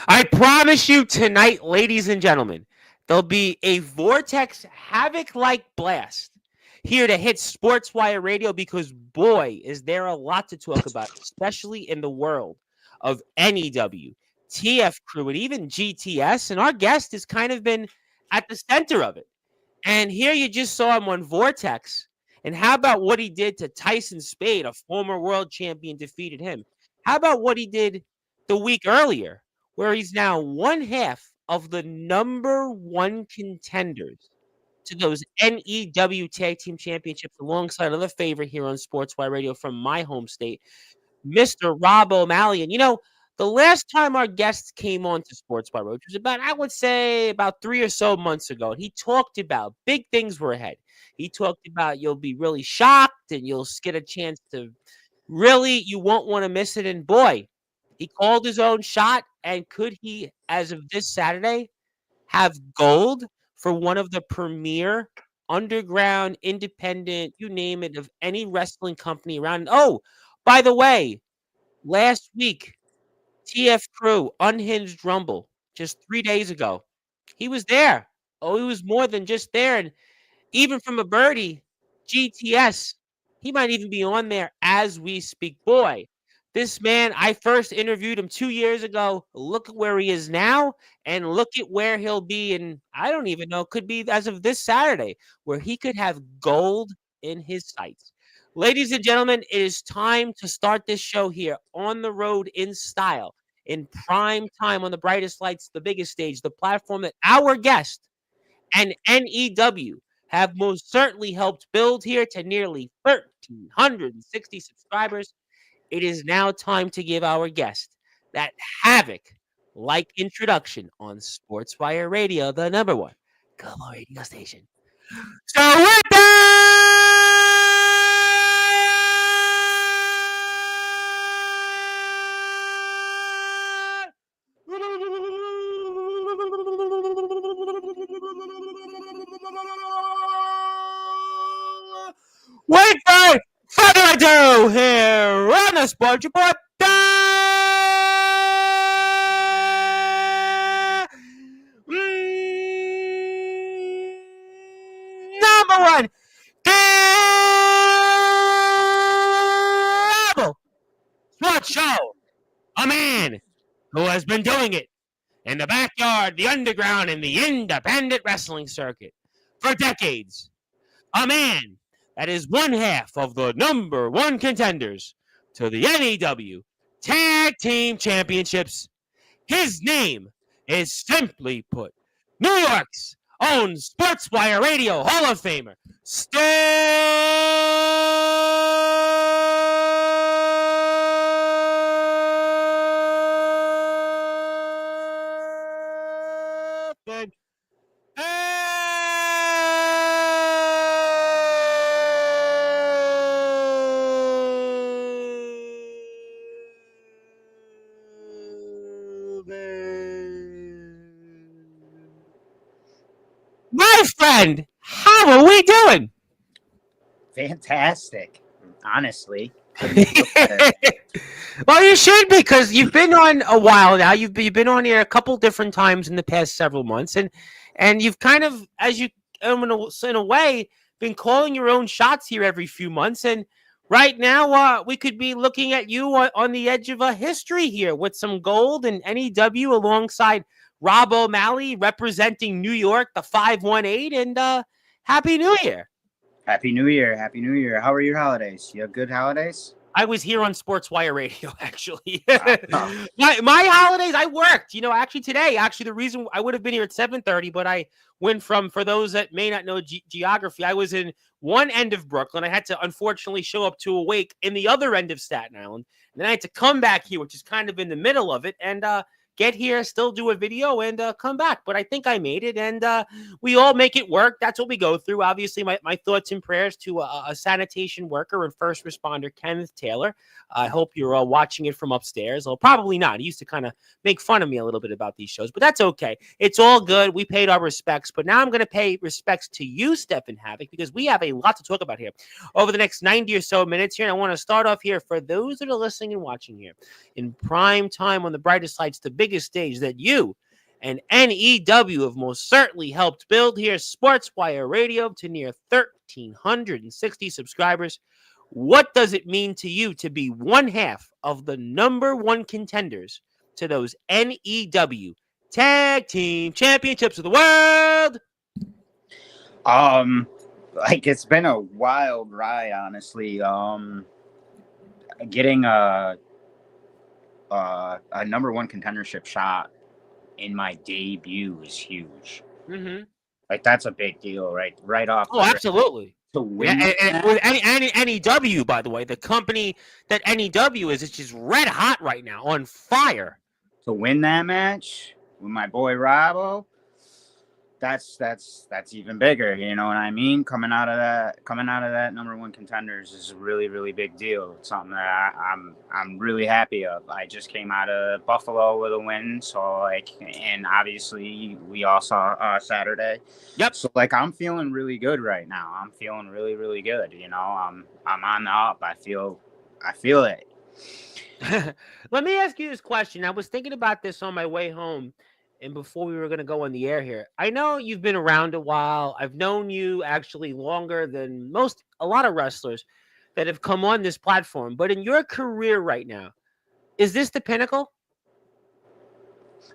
I promise you tonight, ladies and gentlemen, there'll be a Vortex Havok-like blast here to hit Sportswire Radio because, boy, is there a lot to talk about, especially in the world of NEW, TF Crew, and even GTS. And our guest has kind of been at the center of it. And here you just saw him on Vortex. And how about what he did to Tyson Spade, a former world champion, defeated him? How about what he did the week earlier, where he's now one half of the number one contenders to those NEW Tag Team Championships alongside another favorite here on Sportswire Radio from my home state, Mr. Rob O'Malley. And the last time our guests came on to Sportswire, which was about, I would say, about 3 or so months ago, and he talked about big things were ahead. He talked about you'll be really shocked and you'll get a chance to really, you won't want to miss it. And boy, he called his own shot. And could he, as of this Saturday, have gold for one of the premier underground, independent, you name it, of any wrestling company around? Oh, by the way, last week, TF Crew, Unhinged Rumble, just 3 days ago. He was there. Oh, he was more than just there. And even from a birdie, GTS, he might even be on there as we speak. Boy, this man, I first interviewed him 2 years ago. Look at where he is now, and look at where he'll be. And I don't even know, could be as of this Saturday, where he could have gold in his sights. Ladies and gentlemen, it is time to start this show here on the road in style, in prime time on the brightest lights, the biggest stage, the platform that our guest and NEW have most certainly helped build here to nearly 1,360 subscribers. It is now time to give our guest that Havok-like introduction on Sportswire Radio, the number one global radio station. So with that, without further ado, here on the Sports Report, number one global sports show. A man who has been doing it in the backyard, the underground, and the independent wrestling circuit for decades. A man that is one half of the number one contenders to the NEW Tag Team Championships. His name is, simply put, New York's own Sportswire Radio Hall of Famer, Stefan. My friend, how are we doing? Fantastic, honestly. Well, you should, because you've been on a while now. You've been on here a couple different times in the past several months, and you've kind of, as you in a way, been calling your own shots here every few months. And right now, we could be looking at you on the edge of a history here with some gold and NEW alongside Rob O'Malley representing New York, the 518, and Happy New Year. Happy New Year. Happy New Year. How are your holidays? You have good holidays? I was here on Sportswire Radio, actually. My holidays, I worked. Actually today, the reason I would have been here at 7:30, but I went from, for those that may not know geography, I was in one end of Brooklyn. I had to unfortunately show up to a wake in the other end of Staten Island. And then I had to come back here, which is kind of in the middle of it, and get here, still do a video, and come back. But I think I made it, and we all make it work. That's what we go through. Obviously, my thoughts and prayers to a sanitation worker and first responder, Kenneth Taylor. I hope you're all watching it from upstairs. Well, probably not. He used to kind of make fun of me a little bit about these shows, but that's okay. It's all good. We paid our respects, but now I'm going to pay respects to you, Stefan Havok, because we have a lot to talk about here over the next 90 or so minutes here. And I want to start off here for those that are listening and watching here in prime time on the brightest lights, the biggest stage that you and NEW have most certainly helped build here. Sportswire Radio to near 1,360 subscribers. What does it mean to you to be one half of the number one contenders to those NEW Tag Team Championships of the World? Like, it's been a wild ride, honestly. Getting a number one contendership shot in my debut is huge. Mm-hmm. Like, that's a big deal, right? Right off. Oh, absolutely. To win, and with NEW, by the way, the company that NEW is just red hot right now, on fire. To win that match with my boy Robbo, that's even bigger. You know what I mean? Coming out of that number one contenders is a really, really big deal. It's something that I'm really happy of. I just came out of Buffalo with a win, so like, and obviously we all saw Saturday. Yep. So like, I'm feeling really good right now. I'm feeling really, really good. You know, I'm on the up. I feel it. Let me ask you this question. I was thinking about this on my way home, and before we were going to go on the air here. I know you've been around a while. I've known you actually longer than a lot of wrestlers that have come on this platform. But in your career right now, is this the pinnacle?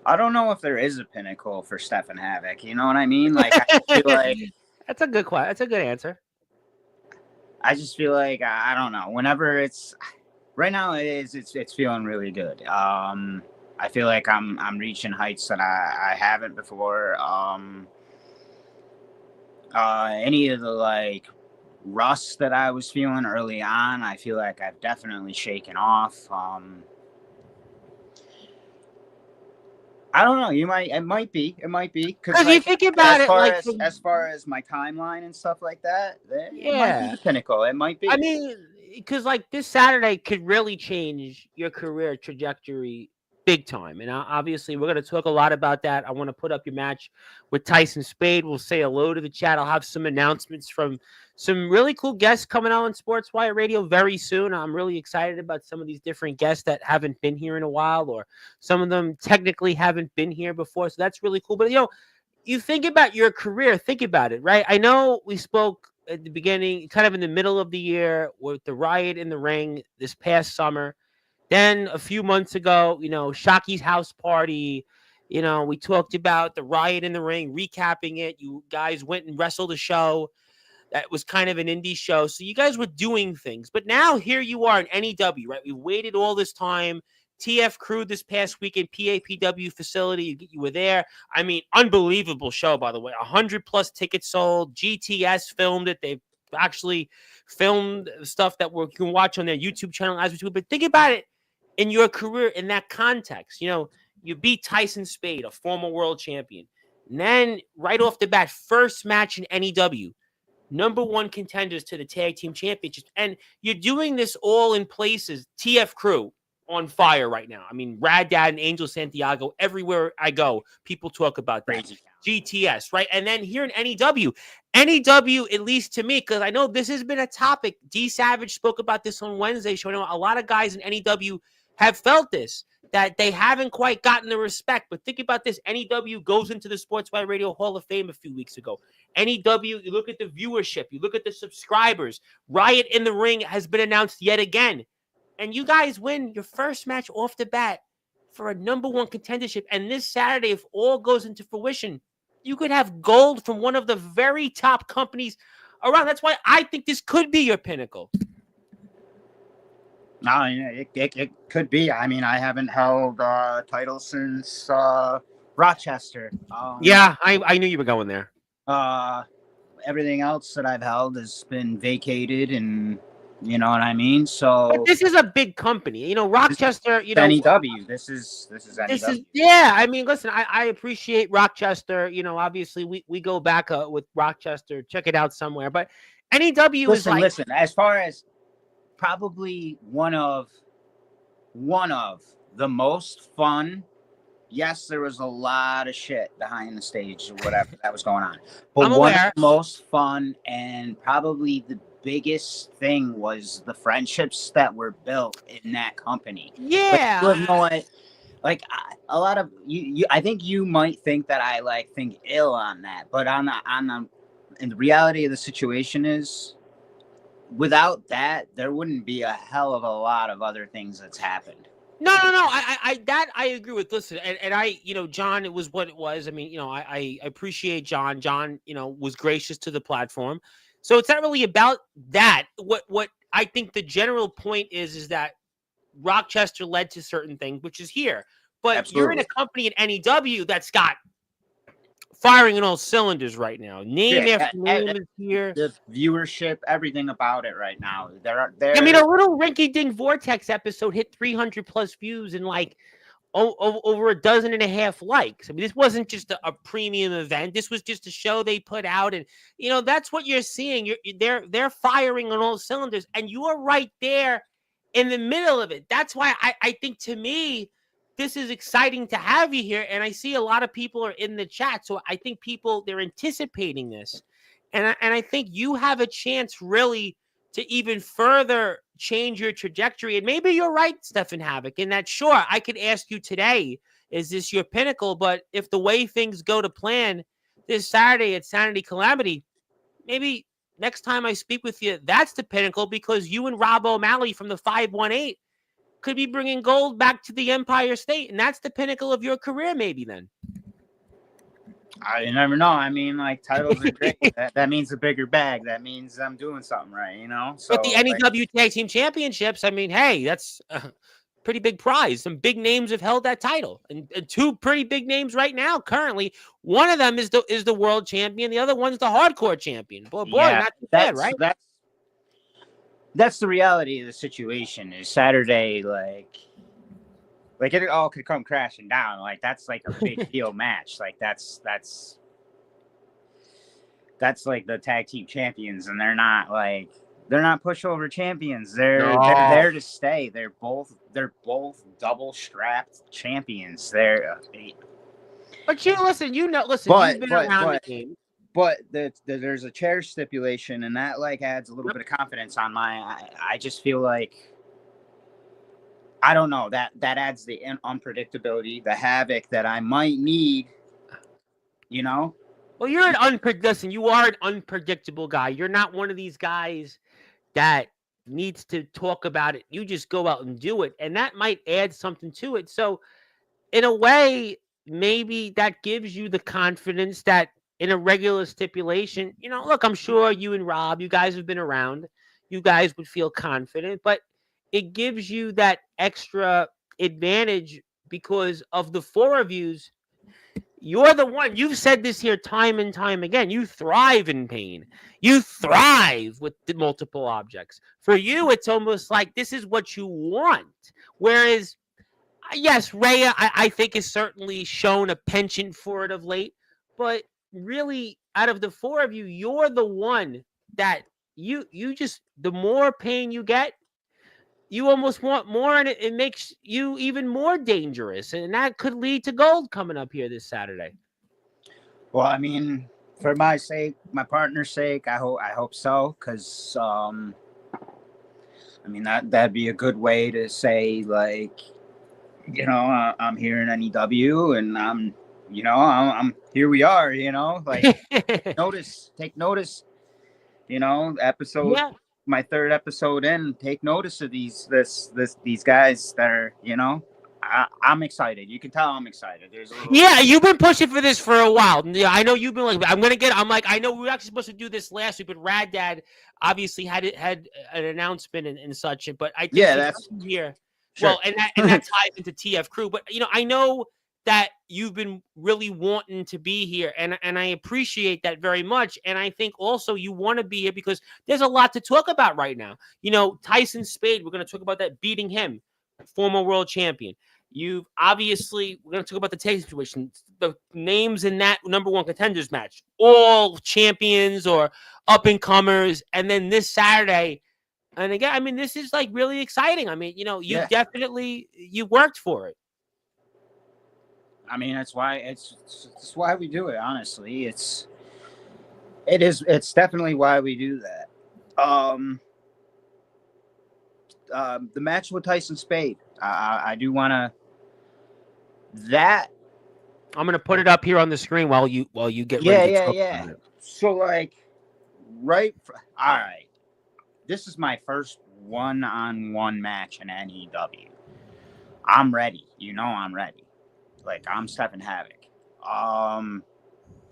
I don't know if there is a pinnacle for Stefan Havok. You know what I mean? Like, I feel like that's a good question. That's a good answer. I just feel like I don't know. Whenever it's right now, it's feeling really good. I feel like I'm reaching heights that I haven't before. Any of the like rust that I was feeling early on, I feel like I've definitely shaken off. I don't know. It might be because like, you think about as far as my timeline and stuff like that. Yeah, it might be the pinnacle. It might be. I mean, because like this Saturday could really change your career trajectory big time. And obviously, we're going to talk a lot about that. I want to put up your match with Tyson Spade. We'll say hello to the chat. I'll have some announcements from some really cool guests coming out on Sportswire Radio very soon. I'm really excited about some of these different guests that haven't been here in a while, or some of them technically haven't been here before. So that's really cool. But, you think about your career, think about it, right? I know we spoke at the beginning, kind of in the middle of the year, with the riot in the ring this past summer. Then a few months ago, Shocky's house party, we talked about the riot in the ring, recapping it. You guys went and wrestled a show that was kind of an indie show. So you guys were doing things. But now here you are in NEW, right? We waited all this time. TF Crew this past weekend, PAPW facility. You were there. I mean, unbelievable show, by the way. 100+ tickets sold. GTS filmed it. They've actually filmed stuff that you can watch on their YouTube channel as we do. But think about it. In your career, in that context, you beat Tyson Spade, a former world champion. And then right off the bat, first match in NEW, number one contenders to the tag team championships. And you're doing this all in places. TF Crew on fire right now. I mean, Rad Dad and Angel Santiago, everywhere I go, people talk about that. Crazy. GTS, right? And then here in NEW, at least to me, because I know this has been a topic. D Savage spoke about this on Wednesday, showing a lot of guys in NEW have felt this, that they haven't quite gotten the respect. But think about this. NEW goes into the Sportswire Radio Hall of Fame a few weeks ago. NEW, you look at the viewership, you look at the subscribers. Riot in the Ring has been announced yet again. And you guys win your first match off the bat for a number one contendership. And this Saturday, if all goes into fruition, you could have gold from one of the very top companies around. That's why I think this could be your pinnacle. No, it could be. I mean, I haven't held titles since Rochester. Yeah, I knew you were going there. Everything else that I've held has been vacated, and you know what I mean. So but this is a big company, Rochester. NEW. This is NEW. Yeah. I mean, listen, I appreciate Rochester. Obviously we go back with Rochester. Check it out somewhere. But NEW is like, listen. As far as probably one of the most fun. Yes, there was a lot of shit behind the stage or whatever that was going on. But one of the most fun and probably the biggest thing was the friendships that were built in that company. Yeah. But you know what? like a lot of you, I think you might think that I like think ill on that, but and the reality of the situation is, without that, there wouldn't be a hell of a lot of other things that's happened. No. That I agree with. Listen, and I, John, it was what it was. I mean, I appreciate John. John, was gracious to the platform. So it's not really about that. What I think the general point is that Rochester led to certain things, which is here. But you're in a Absolutely. company at NEW that's got firing on all cylinders right now. Name Yeah, after name is here. the viewership, everything about it right now. I mean, There. a little rinky-dink Vortex episode hit 300 plus views and like over a dozen and a half likes. I mean, this wasn't just a premium event. This was just a show they put out, and that's what you're seeing. They're firing on all cylinders, and you are right there in the middle of it. That's why I think, to me, this is exciting to have you here. And I see a lot of people are in the chat, so I think they're anticipating this, and I think you have a chance really to even further change your trajectory. And maybe you're right, Stefan Havok, in that, sure, I could ask you today, is this your pinnacle? But if the way things go to plan this Saturday at Sanity Calamity, maybe next time I speak with you, that's the pinnacle, because you and Rob O'Malley from the 518 could be bringing gold back to the Empire State. And that's the pinnacle of your career, maybe then. You never know. I mean, like, titles are great. that means a bigger bag. That means I'm doing something right, So, but the NEW Tag Team Championships, I mean, hey, that's a pretty big prize. Some big names have held that title, and two pretty big names right now. Currently, one of them is the world champion. The other one's the hardcore champion. Boy, yeah, not too bad, right? That's the reality of the situation. Is Saturday like it all could come crashing down. Like, that's like a big deal match. Like, that's like the tag team champions, and they're not pushover champions. They're there to stay. They're both double strapped champions. But listen, you've been around the game. But there's a chair stipulation, and that like adds a little bit of confidence on I just feel like, I don't know, that adds the unpredictability, the havoc that I might need. Well, you are an unpredictable guy. You're not one of these guys that needs to talk about it. You just go out and do it, and that might add something to it. So, in a way, maybe that gives you the confidence that in a regular stipulation, look, I'm sure you and Rob, you guys have been around. You guys would feel confident, but it gives you that extra advantage because of the four of yous. You're the one. You've said this here time and time again. You thrive in pain. You thrive with the multiple objects. For you, it's almost like this is what you want. Whereas, yes, Rhea, I think, has certainly shown a penchant for it of late. But really, out of the four of you, you're the one that you just, the more pain you get, you almost want more, and it makes you even more dangerous. And that could lead to gold coming up here this Saturday. Well, I mean, for my sake, my partner's sake, I hope so, because I mean, that'd be a good way to say, like, I'm here in NEW, and I'm here we are, like, take notice, episode. Yeah. My third episode in, take notice of these guys that are, I'm excited. You can tell I'm excited. Yeah, you've been pushing for this for a while. Yeah, I know you've been like, I know we were actually supposed to do this last week, but Rad Dad obviously had an announcement and such. But I think that's here. Sure. Well, and that ties into TF Crew. But I know that you've been really wanting to be here, and I appreciate that very much. And I think also you want to be here because there's a lot to talk about right now. Tyson Spade, we're going to talk about that, beating him, former world champion. We're going to talk about the tag situation, the names in that number one contenders match, all champions or up and comers. And then this Saturday, and again, I mean, this is like really exciting. I mean, definitely, you worked for it. I mean, that's why we do it. Honestly, it's definitely why we do that. The match with Tyson Spade, I do want to That I'm gonna put it up here on the screen while you get ready yeah, to yeah, talk yeah. about it. So like all right. This is my first one-on-one match in NEW. I'm ready. You know I'm ready. Like I'm Stefan Havok.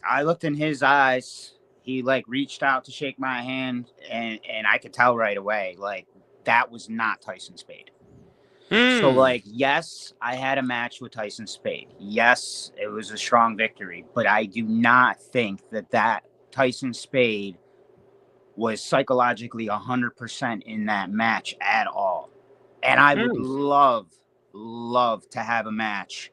I looked in his eyes. He like reached out to shake my hand, and I could tell right away like that was not Tyson Spade. So like yes, I had a match with Tyson Spade. Yes, it was a strong victory, but I do not think that Tyson Spade was psychologically 100% in that match at all. And I would love to have a match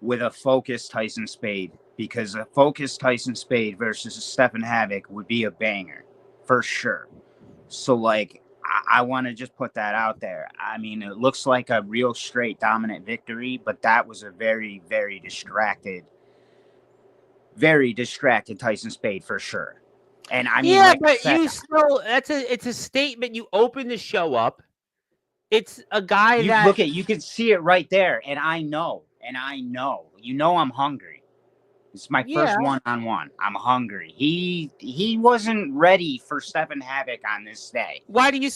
with a focused Tyson Spade, because a focused Tyson Spade versus Stefan Havok would be a banger for sure. So like I want to just put that out there. I mean, it looks like a real straight dominant victory, but that was a very, very distracted Tyson Spade for sure. And I mean, Yeah, like I but said, you still it's a statement. You open the show up. It's a guy you that look at, you can see it right there, and I know, I'm hungry. It's my yeah. first one-on-one. I'm hungry. He wasn't ready for Stefan Havok on this day. Why do you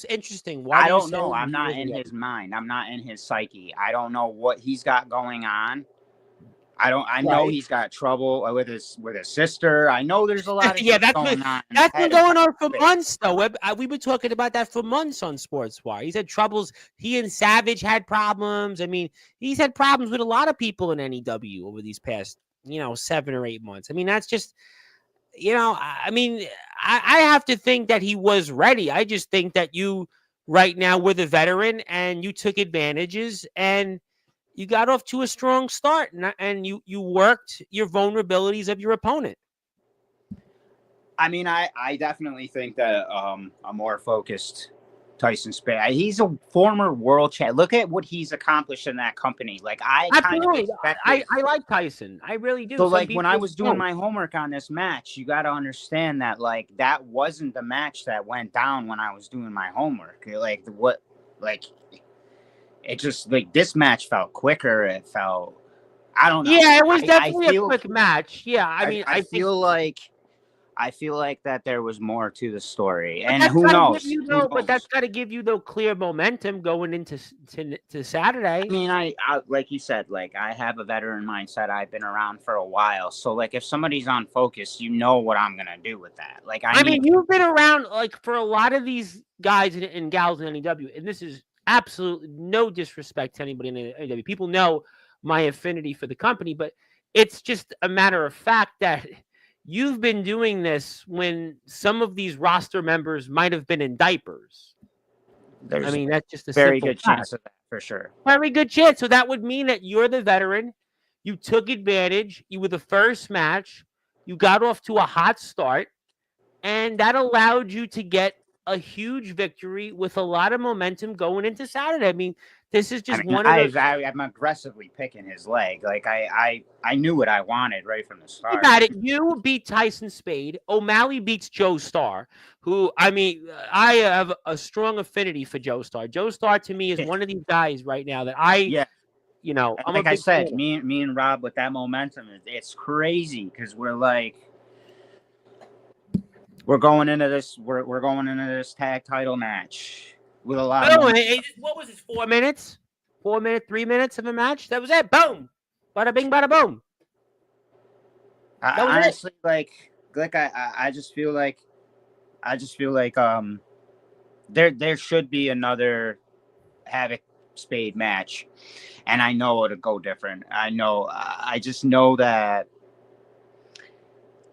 interesting? Why I do you don't say know. I'm he not wasn't in ready? his mind. I'm not in his psyche. I don't know what he's got going on. I know Right. he's got trouble with his sister. I know there's a lot of Yeah, shit going on in his that's been head. going on for months, though. We've been talking about that for months on Sportswire. He's had troubles. He and Savage had problems. I mean, he's had problems with a lot of people in NEW over these past, 7 or 8 months. I mean, that's just, I mean, I have to think that he was ready. I just think that you right now were the veteran and you took advantages and you got off to a strong start and you worked your vulnerabilities of your opponent. I mean, I definitely think that a more focused Tyson Spade. He's a former world champ. Look at what he's accomplished in that company. Like I kind of Absolutely. expected. I like Tyson. I really do. So Some like when I people was doing don't. my homework on this match, you got to understand that like that wasn't the match that went down when I was doing my homework. Like it just like this match felt quicker. It felt, I don't know. Yeah, it was I definitely a feel quick match. Yeah, I mean, I I think feel like that there was more to the story, but and that's who got to give knows? you Who though. But that's knows? got to give you though clear momentum going into to I Saturday. mean, I like you said, like I have a veteran mindset. I've been around for a while, so like if somebody's on focus, you know what I'm gonna do with that. Like I I need mean, you've been around like for a lot of these guys and gals in NEW, and this is absolutely no disrespect to anybody in NEW. People know my affinity for the company, but it's just a matter of fact that you've been doing this when some of these roster members might have been in diapers. I there's a mean, that's just a very simple good fact. chance of that for sure. Very good chance. So that would mean that you're the veteran. You took advantage. You were the first match. You got off to a hot start. And that allowed you to get a huge victory with a lot of momentum going into Saturday. I mean, this is I just mean, one of those. I'm aggressively picking his leg. Like I knew what I wanted right from the Think start. about it. You beat Tyson Spade. O'Malley beats Joe Starr, who, I mean, I have a strong affinity for Joe Starr. Joe Starr to me is one of these guys right now that Yeah, and I'm a like I big fan said, of. me and Rob with that momentum, it's crazy because we're going into this tag title match with a lot of Oh, momentum. what was this? 4 minutes? 4 minutes, 3 minutes of a match? That was it. Boom. Bada bing, bada boom. That was it. Honestly, I just feel like there should be another Havoc Spade match, and I know it'll go different. I just know that.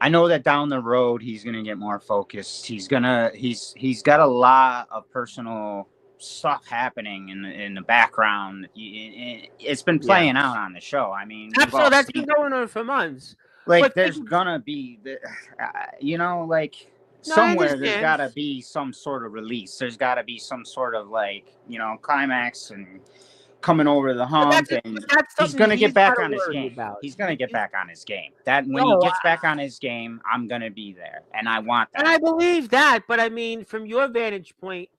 I know that down the road he's gonna get more focused. He's got a lot of personal stuff happening in the background. It's been Yeah. playing out on the show. I mean, we've Absolutely. all That's seen been going on for months. like But there's gonna be like no, I somewhere there's understand. gotta be some sort of release. There's gotta be some sort of like climax and coming over the hump, and But that's he's something gonna get he's back got to on his worry game. about. He's gonna get back on his game. That when he No, gets back on his game, I'm gonna be there, and I want and I that. believe that. But I mean, from your vantage point,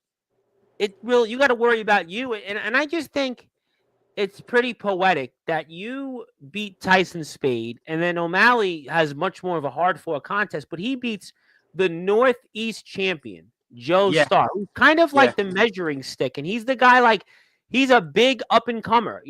you got to worry about you. And I just think it's pretty poetic that you beat Tyson Spade, and then O'Malley has much more of a hard fought contest, but he beats the Northeast champion, Joe Yeah, Starr, who's kind of yeah. like the measuring stick, and he's the guy like he's a big up and comer.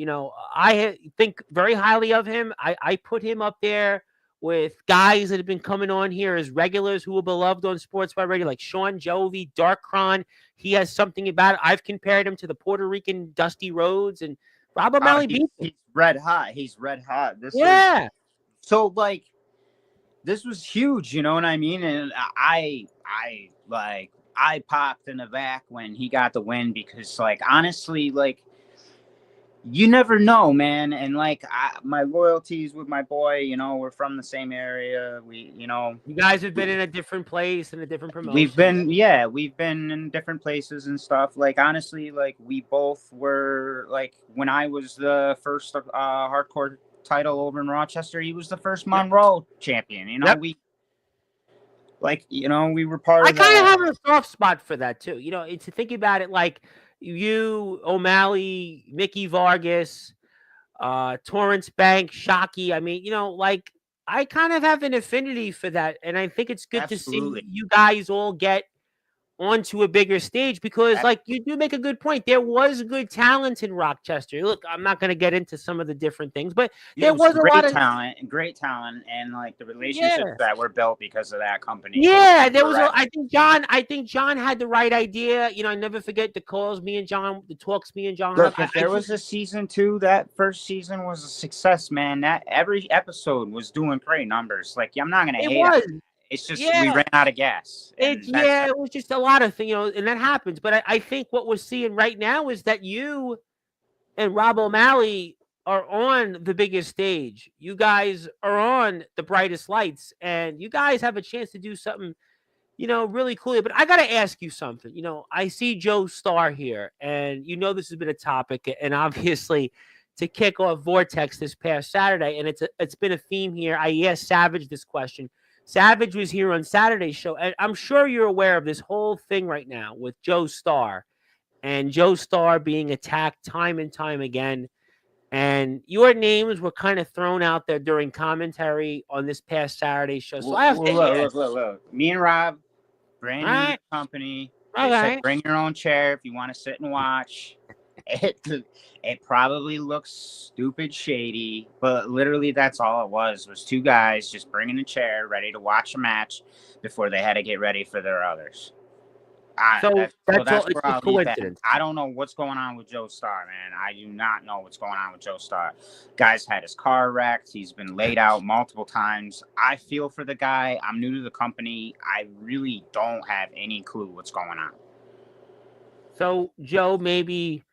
I think very highly of him. I put him up there with guys that have been coming on here as regulars who are beloved on Sportswire Radio, like Sean Jovi, Dark Cron. He has something about it. I've compared him to the Puerto Rican Dusty Rhodes, and Rob O'Malley beat him. He's red hot. He's red hot. Yeah. So like this was huge, you know what I mean? And I popped in the back when he got the win because like honestly, like you never know, man. And like my loyalties with my boy, you know, we're from the same area. You guys have been in a different place and a different promotion. We've been in different places and stuff. Like honestly, like we both were like when I was the first hardcore title over in Rochester, he was the first Monroe champion. You know, Yep. we were part I of kind of that. have a soft spot for that too. To think about it, like you, O'Malley, Mickey Vargas, Torrance Bank, Shockey. I mean, like I kind of have an affinity for that, and I think it's good to Absolutely. see you guys all get onto a bigger stage because, like, you do make a good point. There was good talent in Rochester. Look, I'm not going to get into some of the different things, but there was a lot of great talent, and like the relationships that were built because of that company. Yeah, there was. I think John had the right idea. I never forget the calls me and John, the talks me and John. Look, if there was a season 2, that first season was a success, man. That every episode was doing great numbers. Like, I'm not gonna hate it. It's just we ran out of gas. It was just a lot of things, and that happens. But I think what we're seeing right now is that you and Rob O'Malley are on the biggest stage. You guys are on the brightest lights, and you guys have a chance to do something, really cool. But I got to ask you something. I see Joe Starr here, and this has been a topic, and obviously to kick off Vortex this past Saturday, and it's been a theme here. I asked Savage this question. Savage was here on Saturday's show, and I'm sure you're aware of this whole thing right now with Joe Starr and Joe Starr being attacked time and time again. And your names were kind of thrown out there during commentary on this past Saturday show. So I have to look. Me and Rob, brand new company. They said, bring your own chair if you want to sit and watch. It probably looks stupid shady, but literally that's all it was two guys just bringing a chair ready to watch a match before they had to get ready for their others. That's where I'll leave that. I don't know what's going on with Joe Starr, man. I do not know what's going on with Joe Starr. Guy's had his car wrecked. He's been laid out multiple times. I feel for the guy. I'm new to the company. I really don't have any clue what's going on. So, Joe, maybe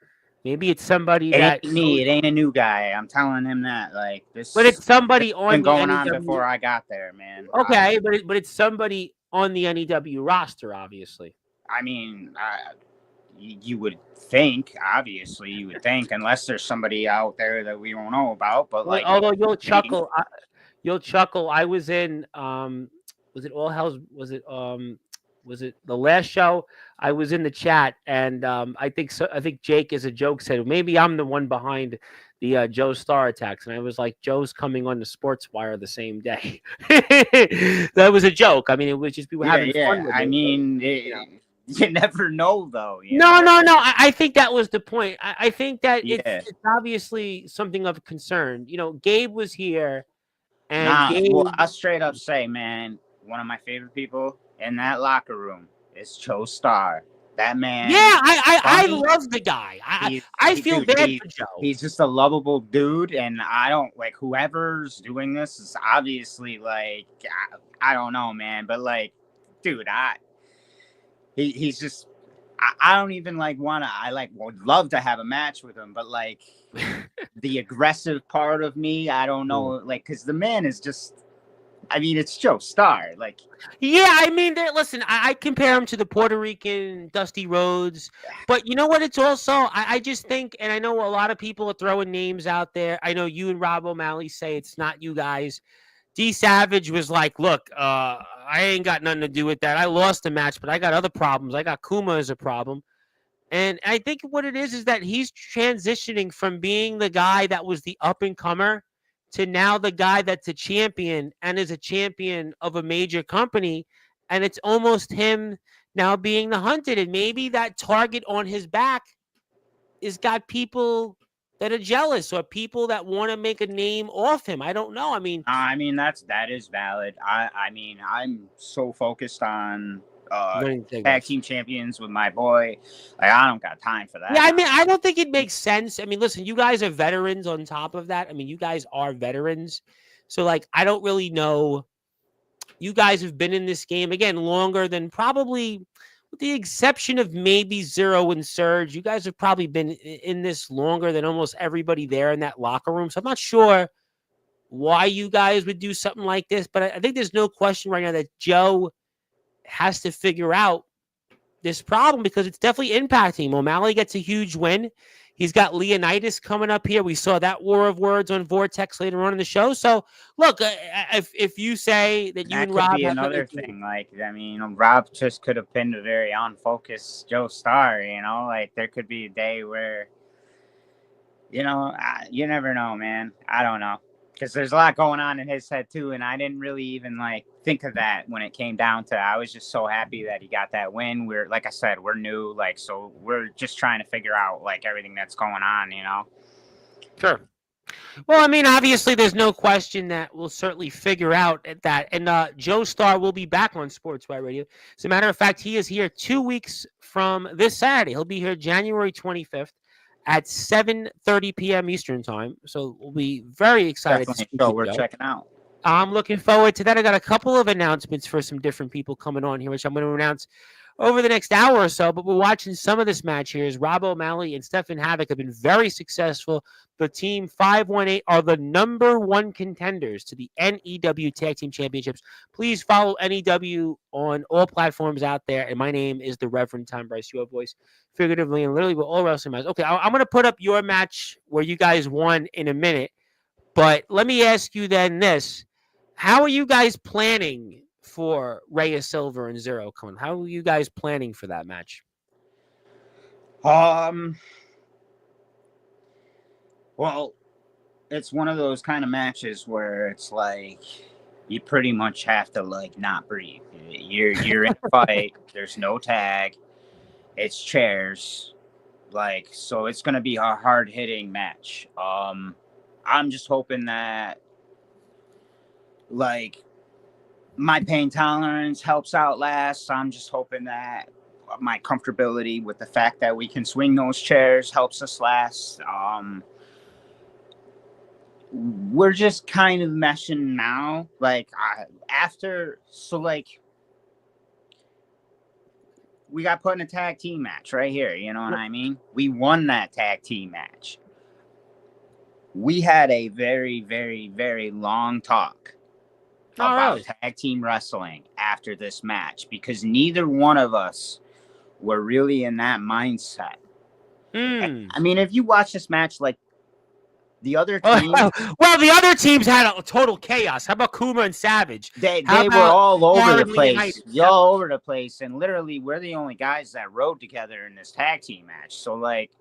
it's somebody It ain't me. It ain't a new guy. I'm telling him that. Like this. But it's somebody on been going on before I got there, man. Okay, but it's somebody on the NEW roster, obviously. I mean, you would think, obviously, unless there's somebody out there that we don't know about. But like, although you'll chuckle. I was in. Was it All Hell's? Was it the last show? I was in the chat, and I think Jake, as a joke, said maybe I'm the one behind the Joe Starr attacks, and I was like, Joe's coming on the Sportswire the same day. That was a joke. I mean, it was just we were having fun with it. I mean, you never know, though. No. I think that was the point. I think that it's obviously something of concern. Gabe was here, and I'll straight up say, man, one of my favorite people in that locker room is Joe Starr. That man. Yeah, I love the guy. I feel bad for Joe. He's just a lovable dude, and I don't like whoever's doing this is obviously like I don't know, man, but like, dude, he's just I don't even like wanna. I like would love to have a match with him, but like the aggressive part of me, I don't know, like because the man is just. I mean, it's Joe Starr. Like, yeah, I mean, listen, I compare him to the Puerto Rican Dusty Rhodes, but you know what? It's also, I just think, and I know a lot of people are throwing names out there. I know you and Rob O'Malley say it's not you guys. D Savage was like, look, I ain't got nothing to do with that. I lost the match, but I got other problems. I got Kuma as a problem. And I think what it is that he's transitioning from being the guy that was the up and comer to now the guy that's a champion and is a champion of a major company. And it's almost him now being the hunted. And maybe that target on his back is got people that are jealous or people that want to make a name off him. I don't know. I mean, that is valid. I mean, I'm so focused on winning tag singles. team champions with my boy. Like, I don't got time for that. Yeah, I mean, I don't think it makes sense. I mean, listen, you guys are veterans on top of that. I mean, you guys are veterans. So, like, I don't really know. You guys have been in this game, again, longer than probably, with the exception of maybe Zero and Surge. You guys have probably been in this longer than almost everybody there in that locker room. So, I'm not sure why you guys would do something like this. But I think there's no question right now that Joe has to figure out this problem because it's definitely impacting him. O'Malley gets a huge win. He's got Leonidas coming up here. We saw that war of words on Vortex later on in the show. So, look, if you say that you That and could Rob be have another thing. Like, I mean, Rob just could have been a very unfocused Joe Star. You know, like there could be a day where, you know, you never know, man. I don't know. Because there's a lot going on in his head too, and I didn't really even like think of that when it came down to. I was just so happy that he got that win. We're, like I said, we're new, like, so we're just trying to figure out like everything that's going on, you know. Sure. Well, I mean, obviously, there's no question that we'll certainly figure out at that. And Joe Starr will be back on Sportswire Radio. As a matter of fact, he is here 2 weeks from this Saturday. He'll be here January 25th at 7:30 p.m. Eastern time. So we'll be very excited to Definitely speak a show with we're Joe. checking out. I'm looking forward to that. I got a couple of announcements for some different people coming on here, which I'm going to announce over the next hour or so. But we're watching some of this match here. As Rob O'Malley and Stefan Havok have been very successful. The Team 518 are the #1 contenders to the NEW Tag Team Championships. Please follow NEW on all platforms out there. And my name is the Reverend Tom Bryce, your voice, figuratively and literally, with all wrestling matches. Okay, I'm going to put up your match where you guys won in a minute. But let me ask you then this. How are you guys planning for Rhea Silver and Zero coming? How are you guys planning for that match? Well, it's one of those kind of matches where it's like you pretty much have to like not breathe. You're in a fight. There's no tag. It's chairs. Like, so it's gonna be a hard hitting match. I'm just hoping that like my pain tolerance helps out last. I'm just hoping that my comfortability with the fact that we can swing those chairs helps us last. We're just kind of meshing now. Like we got put in a tag team match right here. You know what I mean? We won that tag team match. We had a very, very, very long talk about tag team wrestling after this match because neither one of us were really in that mindset. I mean, if you watch this match, like the other team, well, the other teams had a total chaos. How about Kuma and Savage? They were all over the place, all over the place, and literally we're the only guys that rode together in this tag team match. So like,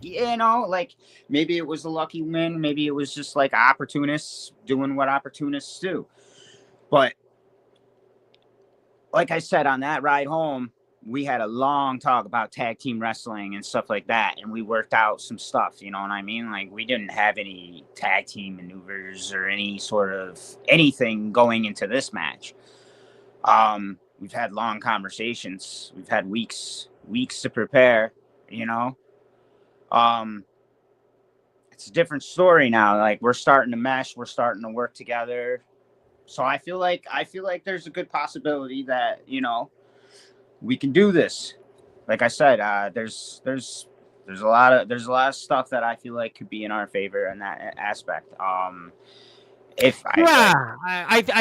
you know, like maybe it was a lucky win, maybe it was just like opportunists doing what opportunists do. But like I said, on that ride home, we had a long talk about tag team wrestling and stuff like that, and we worked out some stuff, you know what I mean? Like, we didn't have any tag team maneuvers or any sort of anything going into this match. We've had long conversations. We've had weeks to prepare, you know? It's a different story now. Like, we're starting to mesh, we're starting to work together. So I feel like there's a good possibility that, you know, we can do this. Like I said, there's a lot of stuff that I feel like could be in our favor in that aspect. I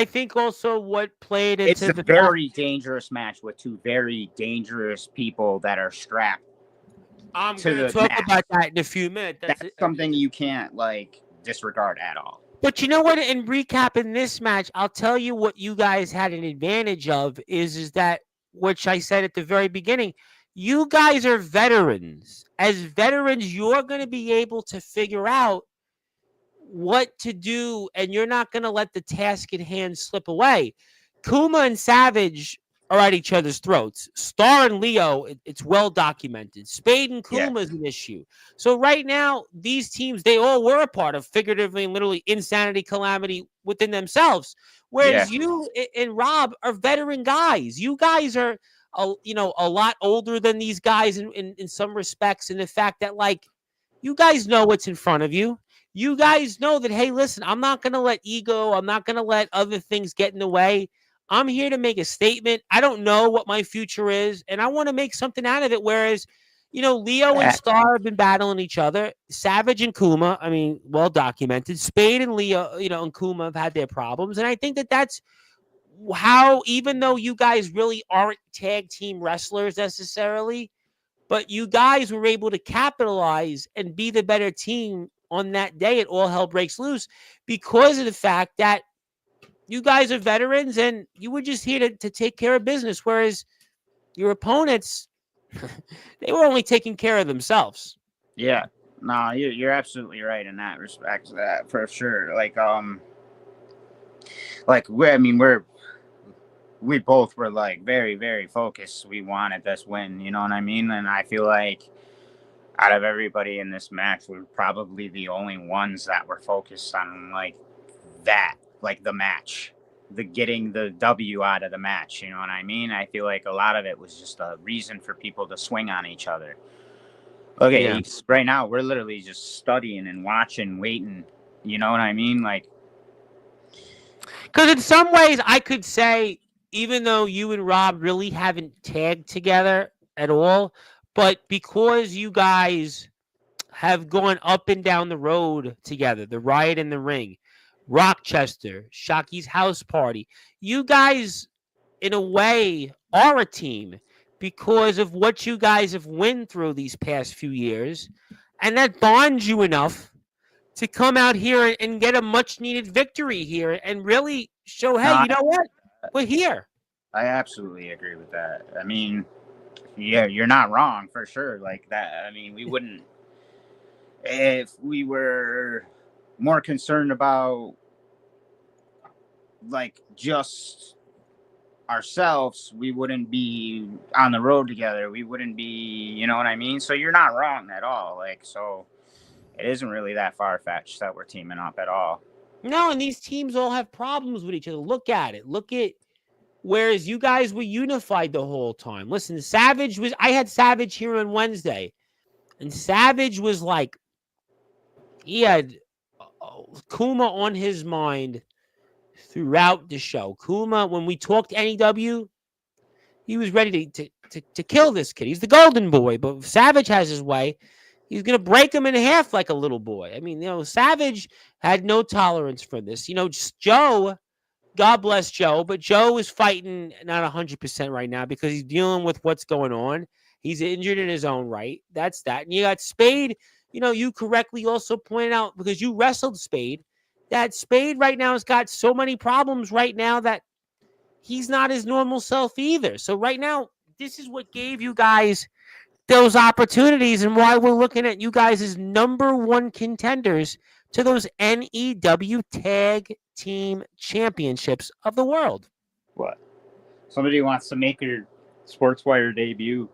think also what played into it's a very dangerous match with two very dangerous people that are strapped. I'm going to talk about that in a few minutes. That's something you can't like disregard at all. But you know what? In recapping this match, I'll tell you what you guys had an advantage of is that, which I said at the very beginning, You guys are veterans. As veterans, you're going to be able to figure out what to do, and you're not going to let the task at hand slip away. Kuma and Savage are at each other's throats. Star and Leo, it's well documented. Spade and Yeah. Kuma is an issue. So right now, these teams, they all were a part of figuratively and literally insanity, calamity within themselves. Yeah. Whereas you and Rob are veteran guys. You guys are, a lot older than these guys in some respects. And the fact that, like, you guys know what's in front of you. You guys know that, hey, listen, I'm not going to let ego, I'm not going to let other things get in the way. I'm here to make a statement. I don't know what my future is, and I want to make something out of it. Whereas, Leo and Star have been battling each other. Savage and Kuma, I mean, well documented. Spade and Leo, and Kuma have had their problems. And I think that that's how, even though you guys really aren't tag team wrestlers necessarily, but you guys were able to capitalize and be the better team on that day. It all hell breaks loose because of the fact that you guys are veterans and you were just here to take care of business. Whereas your opponents, they were only taking care of themselves. Yeah. No, you're absolutely right in that respect. That for sure. We both were like very, very focused. We wanted this win, you know what I mean? And I feel like out of everybody in this match, we're probably the only ones that were focused on like that, like the match, the getting the W out of the match. You know what I mean? I feel like a lot of it was just a reason for people to swing on each other. Okay, right now we're literally just studying and watching, waiting. You know what I mean? Like, because in some ways, I could say, even though you and Rob really haven't tagged together at all, but because you guys have gone up and down the road together, the Riot in the Ring, Rochester, Shocky's House Party, you guys, in a way, are a team because of what you guys have went through these past few years, and that bonds you enough to come out here and get a much needed victory here and really show, hey, you know what? We're here. I absolutely agree with that. I mean, yeah, you're not wrong for sure. Like that. I mean, we wouldn't, if we were more concerned about like just ourselves, we wouldn't be on the road together. We wouldn't be, you know what I mean? So you're not wrong at all. Like, so it isn't really that far-fetched that we're teaming up at all. No, and these teams all have problems with each other. Look at it. Whereas you guys were unified the whole time. Listen, I had Savage here on Wednesday, and Savage was like, he had Kuma on his mind throughout the show. Kuma, when we talked NEW, he was ready to kill this kid. He's the golden boy, but if Savage has his way, he's going to break him in half like a little boy. I mean, Savage had no tolerance for this. Joe, God bless Joe, but Joe is fighting not 100% right now because he's dealing with what's going on. He's injured in his own right. That's that. And you got Spade. You correctly also pointed out, because you wrestled Spade, that Spade right now has got so many problems right now that he's not his normal self either. So right now, this is what gave you guys those opportunities and why we're looking at you guys as number one contenders to those NEW Tag Team Championships of the world. What? Somebody wants to make her Sportswire debut.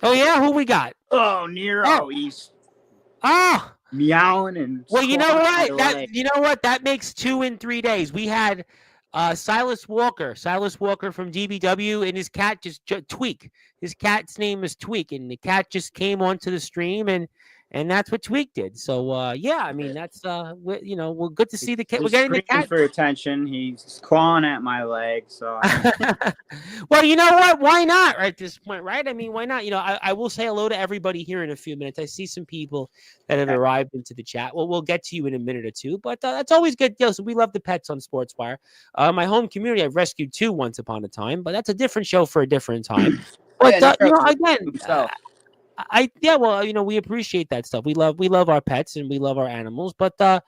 Oh, yeah? Who we got? Oh, Nero. He's meowing and... Well, you know what? That makes 2 in 3 days. We had Silas Walker from DBW, and his cat just Tweak. His cat's name is Tweak, and the cat just came onto the stream, and that's what Tweak did. So yeah, I mean, that's we're good to see the cat. We're getting the cat for attention. He's clawing at my leg. So well, you know what? Why not at this point, right? I mean, why not? I will say hello to everybody here in a few minutes. I see some people that have arrived into the chat. Well, we'll get to you in a minute or two, but that's always good. So we love the pets on Sportswire. My home community, I've rescued 2 once upon a time, but that's a different show for a different time. But again. We appreciate that stuff. We love our pets and we love our animals. But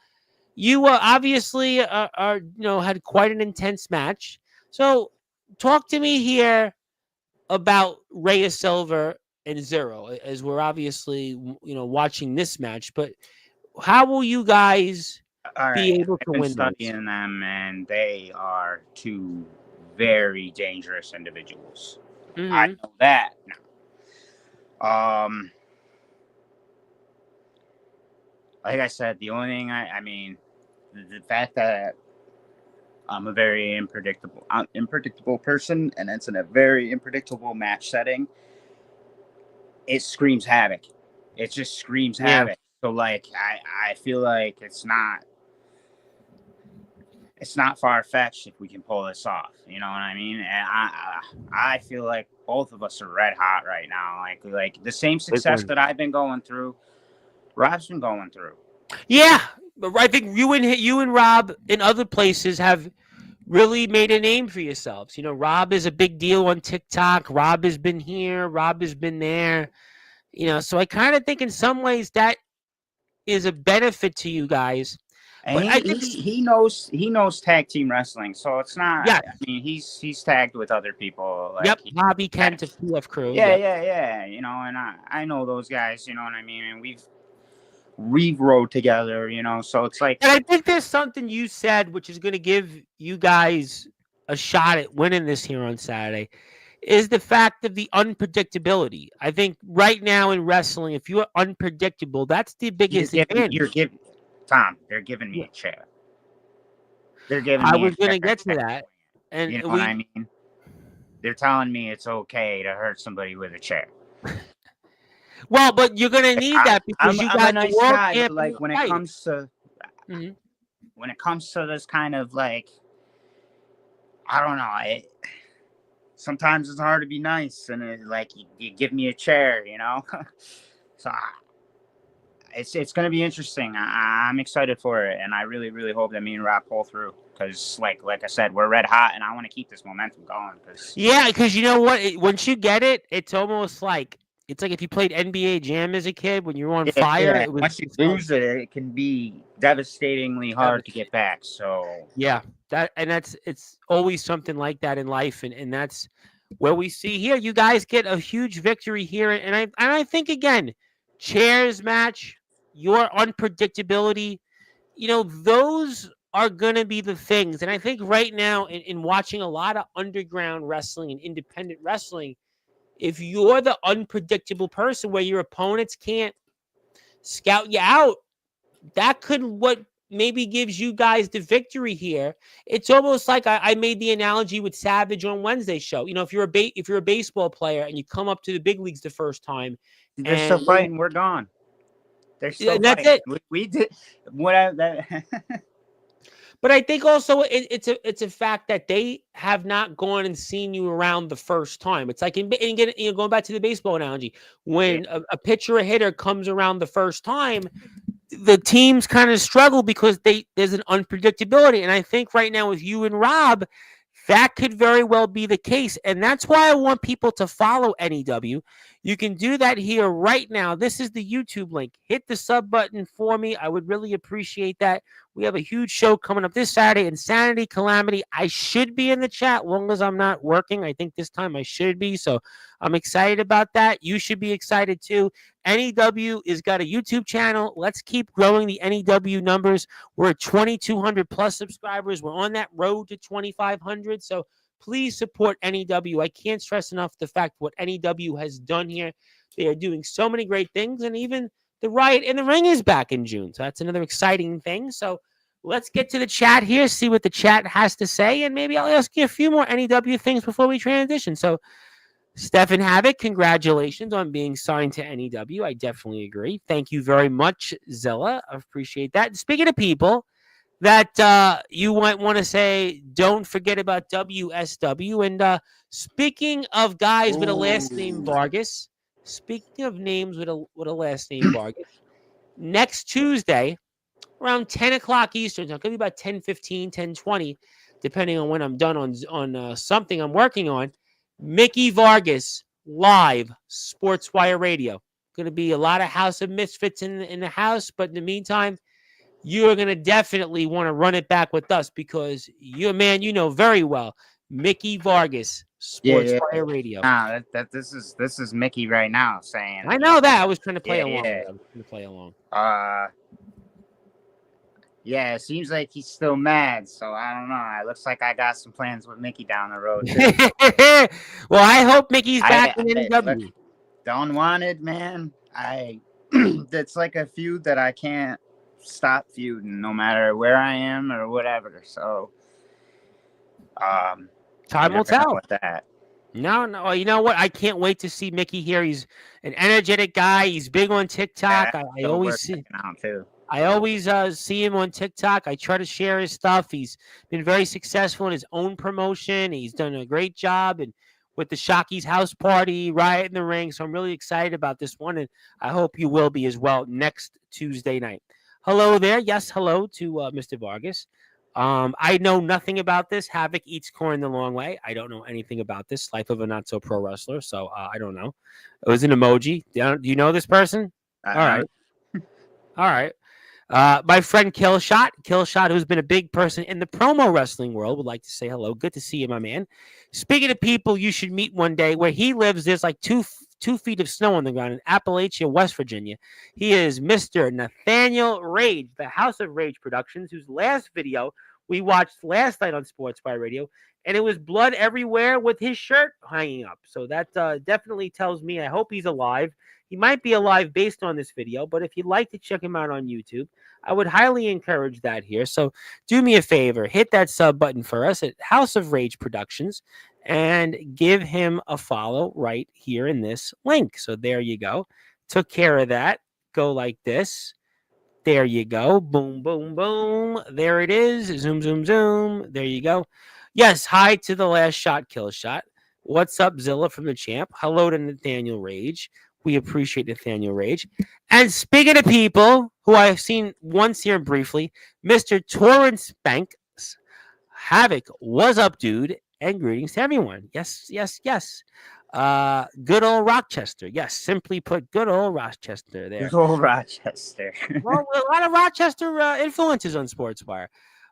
you obviously are had quite an intense match. So talk to me here about Rhea Silver and Zero, as we're obviously watching this match. But how will you guys All be right, able to I've been win those? studying them, and they are two very dangerous individuals. I Hmm. know that now. Like I said, the only thing I mean, the fact that I'm a very unpredictable person, and it's in a very unpredictable match setting. It screams havoc. It just screams Yeah, havoc. So like, I feel like it's not far fetched if we can pull this off. You know what I mean? And I feel like both of us are red hot right now. Like the same big success one. that I've been going through, Rob's been going through. Yeah, but I think you and Rob in other places have really made a name for yourselves. Rob is a big deal on TikTok. Rob has been here. Rob has been there. So I kind of think in some ways that is a benefit to you guys. And But I think, he knows tag team wrestling, so it's not. yeah, I mean, he's tagged with other people yep, like he, Bobby Kent of PF Crew. yeah, Yep. yeah, yeah. And I know those guys. You know what I mean? And we've rode together. So it's like And I think there's something you said which is going to give you guys a shot at winning this here on Saturday is the fact of the unpredictability. I think right now in wrestling, if you're unpredictable, that's the biggest you're advantage. giving Tom. They're giving me Yeah. a chair. They're giving I me a was going chair. to get to that. And You know what I mean? They're telling me it's okay to hurt somebody with a chair. well, but you're going to need I, that because you I'm a got the nice world guy, but champion like right. Mhm. when it comes to this kind of like, I don't know. Sometimes it's hard to be nice, and like you give me a chair. So it's going to be interesting. I'm excited for it, and I really really hope that me and Rob pull through because like I said, we're red hot, and I want to keep this momentum going because. Yeah, because you know what? Once you get it, it's like if you played NBA Jam as a kid when you were on Yeah, fire. yeah. It was Once you lose it, it can be devastatingly hard to get back. So yeah, it's always something like that in life, and that's where we see here. You guys get a huge victory here, and I think again, chairs match, your unpredictability, those are gonna be the things. And I think right now, in watching a lot of underground wrestling and independent wrestling, if you're the unpredictable person where your opponents can't scout you out, that could what maybe gives you guys the victory here. It's almost like I made the analogy with Savage on Wednesday's show. If you're a baseball player and you come up to the big leagues the first time, they're still and fighting. We're gone. They're still and that's fighting. it. We did what I, that. But I think also it's a fact that they have not gone and seen you around the first time. It's like going back to the baseball analogy, Yeah. when a pitcher or hitter comes around the first time, the teams kind of struggle because there's an unpredictability. And I think right now with you and Rob, that could very well be the case. And that's why I want people to follow NEW. You can do that here right now. This is the YouTube link. Hit the sub button for me. I would really appreciate that. We have a huge show coming up this Saturday, Insanity Calamity. I should be in the chat long as I'm not working. I think this time I should be. So I'm excited about that. You should be excited too. NEW has got a YouTube channel. Let's keep growing the NEW numbers. We're at 2,200 plus subscribers. We're on that road to 2,500. So please support NEW. I can't stress enough the fact what NEW has done here. They are doing so many great things, and even the Riot in the Ring is back in June. So that's another exciting thing. So let's get to the chat here, see what the chat has to say, and maybe I'll ask you a few more NEW things before we transition. So Stefan Havok, congratulations on being signed to NEW. I definitely agree. Thank you very much, Zilla. I appreciate that. And speaking of people that you might want to say, don't forget about WSW. And speaking of guys with a last name Ooh. Vargas, speaking of names with a last name Vargas, next Tuesday around 10 o'clock Eastern, so it could be about 10:15, 10:20, depending on when I'm done on something I'm working on. Mickey Vargas live, Sportswire Radio. Going to be a lot of House of Misfits in the house, but in the meantime, you are going to definitely want to run it back with us because you know very well Mickey Vargas, Yeah, Sports yeah. Fire Radio. Nah, this is Mickey right now saying. I know that. I was trying to play Yeah, along. yeah. I was trying to play along. Yeah, it seems like he's still mad. So I don't know. It looks like I got some plans with Mickey down the road too. Well, I hope Mickey's back in Look, NEW. the Unwanted, man. It's like a feud that I can't stop feuding, no matter where I am or whatever. So, Time will tell with that. No. You know what? I can't wait to see Mickey here. He's an energetic guy. He's big on TikTok. Yeah, I always see. Out too. I always see him on TikTok. I try to share his stuff. He's been very successful in his own promotion. He's done a great job and with the Shocky's house party, Riot in the Ring. So I'm really excited about this one, and I hope you will be as well next Tuesday night. Hello there. Yes, hello to Mr. Vargas. I know nothing about this. Havok eats corn the long way. I don't know anything about this. Life of a not so pro wrestler. So I don't know. It was an emoji. Do you know this person? All right. All right. My friend Killshot, who's been a big person in the promo wrestling world, would like to say hello. Good to see you, my man. Speaking of people you should meet one day, where he lives, there's like two feet of snow on the ground in Appalachia, West Virginia. He is Mr. Nathaniel Rage, the House of Rage Productions, whose last video we watched last night on Sportswire Radio, and it was blood everywhere with his shirt hanging up. So that definitely tells me I hope he's alive. He might be alive based on this video, but if you'd like to check him out on YouTube, I would highly encourage that here. So do me a favor, hit that sub button for us at House of Rage Productions and give him a follow right here in this link. So there you go. Took care of that. Go like this. There you go. Boom, boom, boom. There it is. Zoom, zoom, zoom. There you go. Yes, hi to the last shot, kill shot. What's up, Zilla from the champ? Hello to Nathaniel Rage. We appreciate Nathaniel Rage. And speaking of people who I've seen once here briefly, Mr. Torrance Banks. Havok, what's up, dude? And greetings to everyone. Yes, yes, yes. Good old Rochester. Yes, simply put, good old Rochester there. Good old Rochester. Well, a lot of Rochester influences on Sportswire.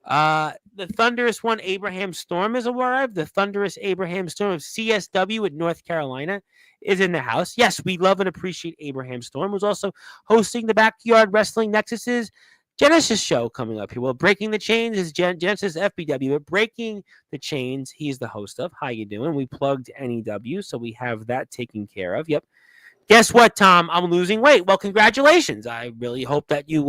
The Thunderous one, Abraham Storm, has arrived. The Thunderous Abraham Storm of CSW in North Carolina is in the house. Yes, we love and appreciate Abraham Storm, who's also hosting the Backyard Wrestling Nexus's Genesis show coming up here. Well, Breaking the Chains is Genesis FBW, but Breaking the Chains, he's the host of. How you doing? We plugged NEW, so we have that taken care of. Yep. Guess what, Tom? I'm losing weight. Well, congratulations. I really hope that you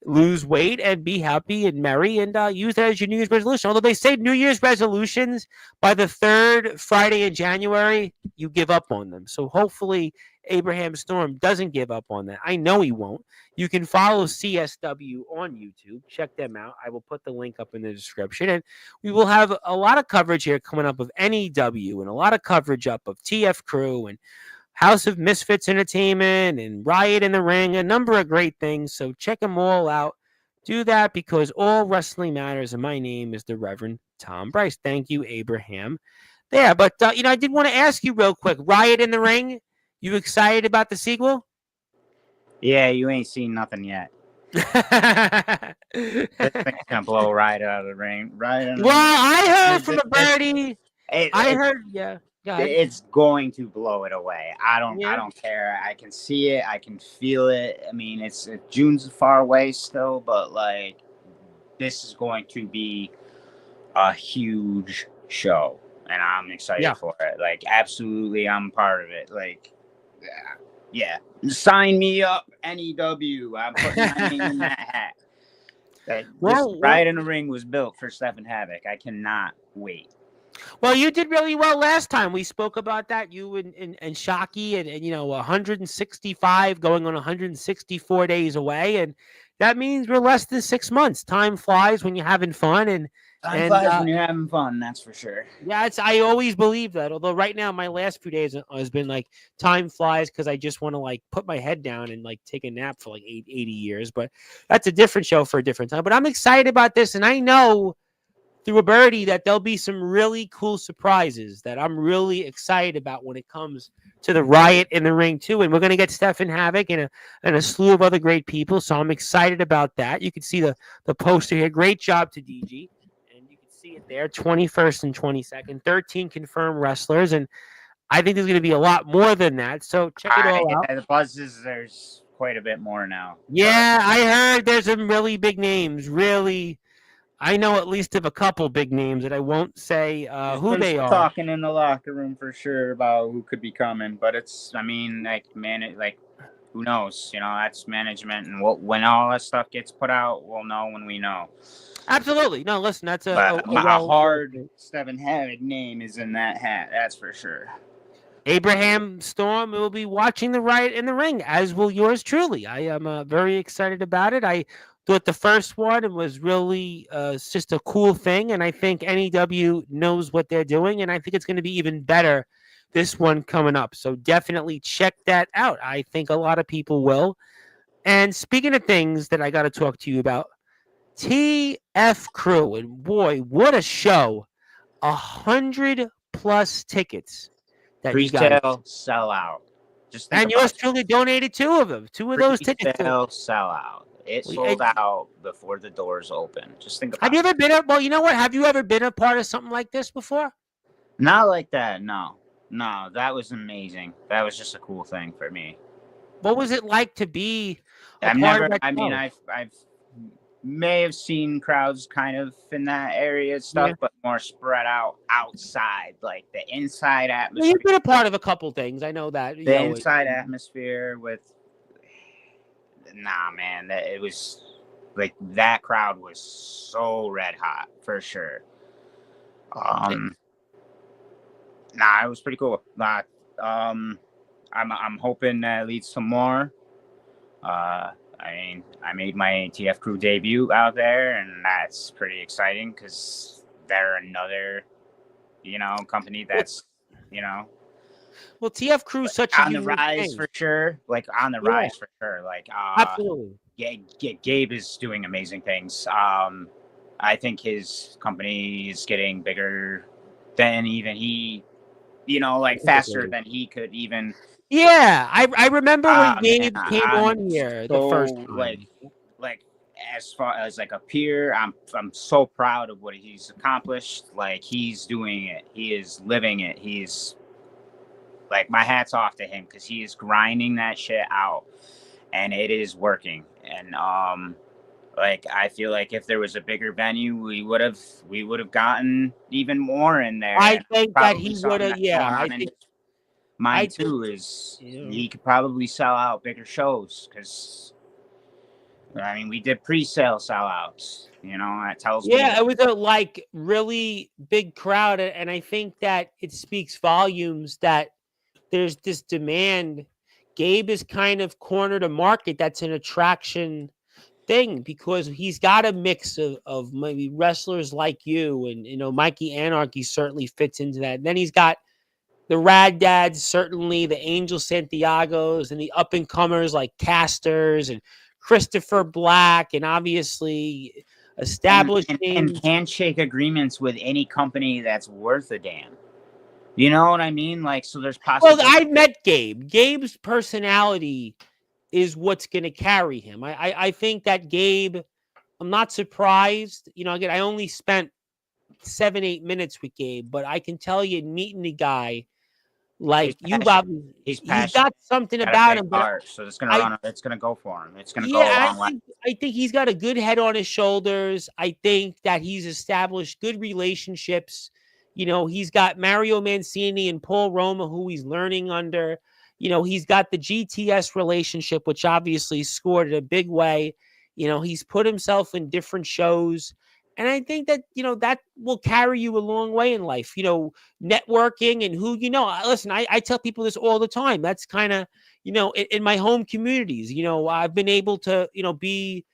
lose weight and be happy and merry and use that as your New Year's resolution. Although they say New Year's resolutions by the third Friday in January, you give up on them. So hopefully Abraham Storm doesn't give up on that. I know he won't. You can follow CSW on YouTube. Check them out. I will put the link up in the description. And we will have a lot of coverage here coming up of NEW and a lot of coverage up of TF Crew and House of Misfits Entertainment and Riot in the Ring, a number of great things. So check them all out. Do that because all wrestling matters. And my name is the Reverend Tom Bryce. Thank you, Abraham. There, but I did want to ask you real quick. Riot in the Ring. You excited about the sequel? Yeah, you ain't seen nothing yet. This thing's gonna blow right out of the ring. I heard from a birdie. I heard, yeah. It's going to blow it away. I don't care. I can see it. I can feel it. I mean, June's far away still, but like this is going to be a huge show, and I'm excited for it. Like, absolutely, I'm part of it. Like, yeah. Sign me up, NEW. I'm putting my name in that hat. Riot in the Ring was built for Stefan Havok. I cannot wait. Well, you did really well last time. We spoke about that. You and Shockey and 165 going on 164 days away, and that means we're less than 6 months. Time flies when you're having fun, and time flies when you're having fun. That's for sure. Yeah, I always believe that. Although right now, my last few days has been like time flies because I just want to like put my head down and like take a nap for like 80 years. But that's a different show for a different time. But I'm excited about this, and I know through a birdie that there'll be some really cool surprises that I'm really excited about when it comes to the Riot in the Ring too. And we're going to get Stefan Havok and a slew of other great people. So I'm excited about that. You can see the poster here. Great job to DG. And you can see see it there, 21st and 22nd, 13 confirmed wrestlers, and I think there's going to be a lot more than that. So check it all out. The buzzes, there's quite a bit more now. Yeah, I heard there's some really big names. Really, I know at least of a couple big names that I won't say who they are. Talking in the locker room for sure about who could be coming, but who knows? That's management, and when all that stuff gets put out, we'll know when we know. Absolutely. No, listen, that's a hard Stefan Havok name is in that hat. That's for sure. Abraham Storm will be watching the Riot in the ring, as will yours truly. I am very excited about it. I thought the first one was really just a cool thing, and I think NEW knows what they're doing, and I think it's going to be even better this one coming up. So definitely check that out. I think a lot of people will. And speaking of things that I got to talk to you about, TF Crew, and boy, what a show. 100+ tickets. Pre-sale sellout. And yours truly donated 2 of them. 2 of those tickets. Pre-sale sellout. It sold out before the doors open. Just think about it. Have you ever been well, you know what? Have you ever been a part of something like this before? Not like that, no. No, that was amazing. That was just a cool thing for me. What was it like to be I've may have seen crowds kind of in that area and stuff, but more spread out outside, like the inside atmosphere. Well, you've been a part of a couple things. I know that. The inside atmosphere with, man, it was like that crowd was so red hot for sure. It was pretty cool. I'm hoping that leads to more. I made my TF Crew debut out there, and that's pretty exciting because they're another, company that's, Well, TF Crew is such on the rise for sure. Rise for sure. Absolutely. Gabe is doing amazing things. I think his company is getting bigger than even he, faster than he could even. Yeah, I remember when Gabe came on here the first time. Like as far as like a peer, I'm so proud of what he's accomplished. Like he's doing it, he is living it. He's like, my hat's off to him because he is grinding that shit out, and it is working. And I feel like if there was a bigger venue, we would have gotten even more in there. I think that he would have. Yeah, I think. Mine too is he could probably sell out bigger shows because, we did pre-sale sellouts. That tells me. Yeah, it was a really big crowd, and I think that it speaks volumes that there's this demand. Gabe has kind of cornered a market that's an attraction thing because he's got a mix of maybe wrestlers like you, and Mikey Anarchy certainly fits into that. And then he's got the Rad Dads, certainly the Angel Santiagos, and the up-and-comers like Casters and Christopher Black, and obviously established and handshake agreements with any company that's worth a damn. You know what I mean? So there's possibility. Well, I've met Gabe. Gabe's personality is what's going to carry him. I think that Gabe, I'm not surprised. Again, I only spent 7-8 minutes with Gabe, but I can tell you, meeting the guy, he's got something about him. So it's gonna go for him. It's gonna go a long way. I think he's got a good head on his shoulders. I think that he's established good relationships. He's got Mario Mancini and Paul Roma, who he's learning under. He's got the GTS relationship, which obviously scored in a big way. He's put himself in different shows. And I think that, that will carry you a long way in life, networking and who, listen, I tell people this all the time. That's kind of, in my home communities, I've been able to, be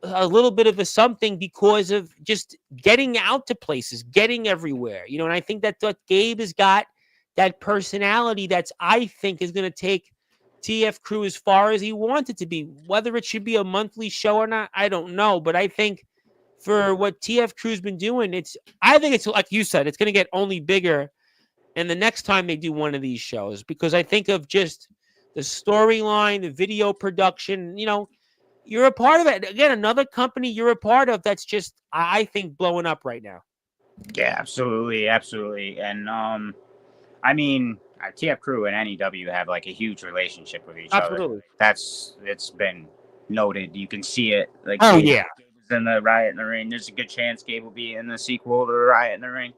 a little bit of a something because of just getting out to places, getting everywhere, and I think that Gabe has got that personality that's, I think, is going to take TF Crew as far as he wants it to be. Whether it should be a monthly show or not, I don't know. But I think for what TF Crew's been doing, I think it's like you said, it's going to get only bigger. And the next time they do one of these shows, because I think of just the storyline, the video production, you're a part of it. Again, another company you're a part of that's just, I think, blowing up right now. Yeah, absolutely, absolutely. And I mean, TF Crew and NEW have like a huge relationship with each other. Absolutely. It's been noted. You can see it. Like Oh yeah. Gabe was in the Riot in the Ring. There's a good chance Gabe will be in the sequel to Riot in the Ring.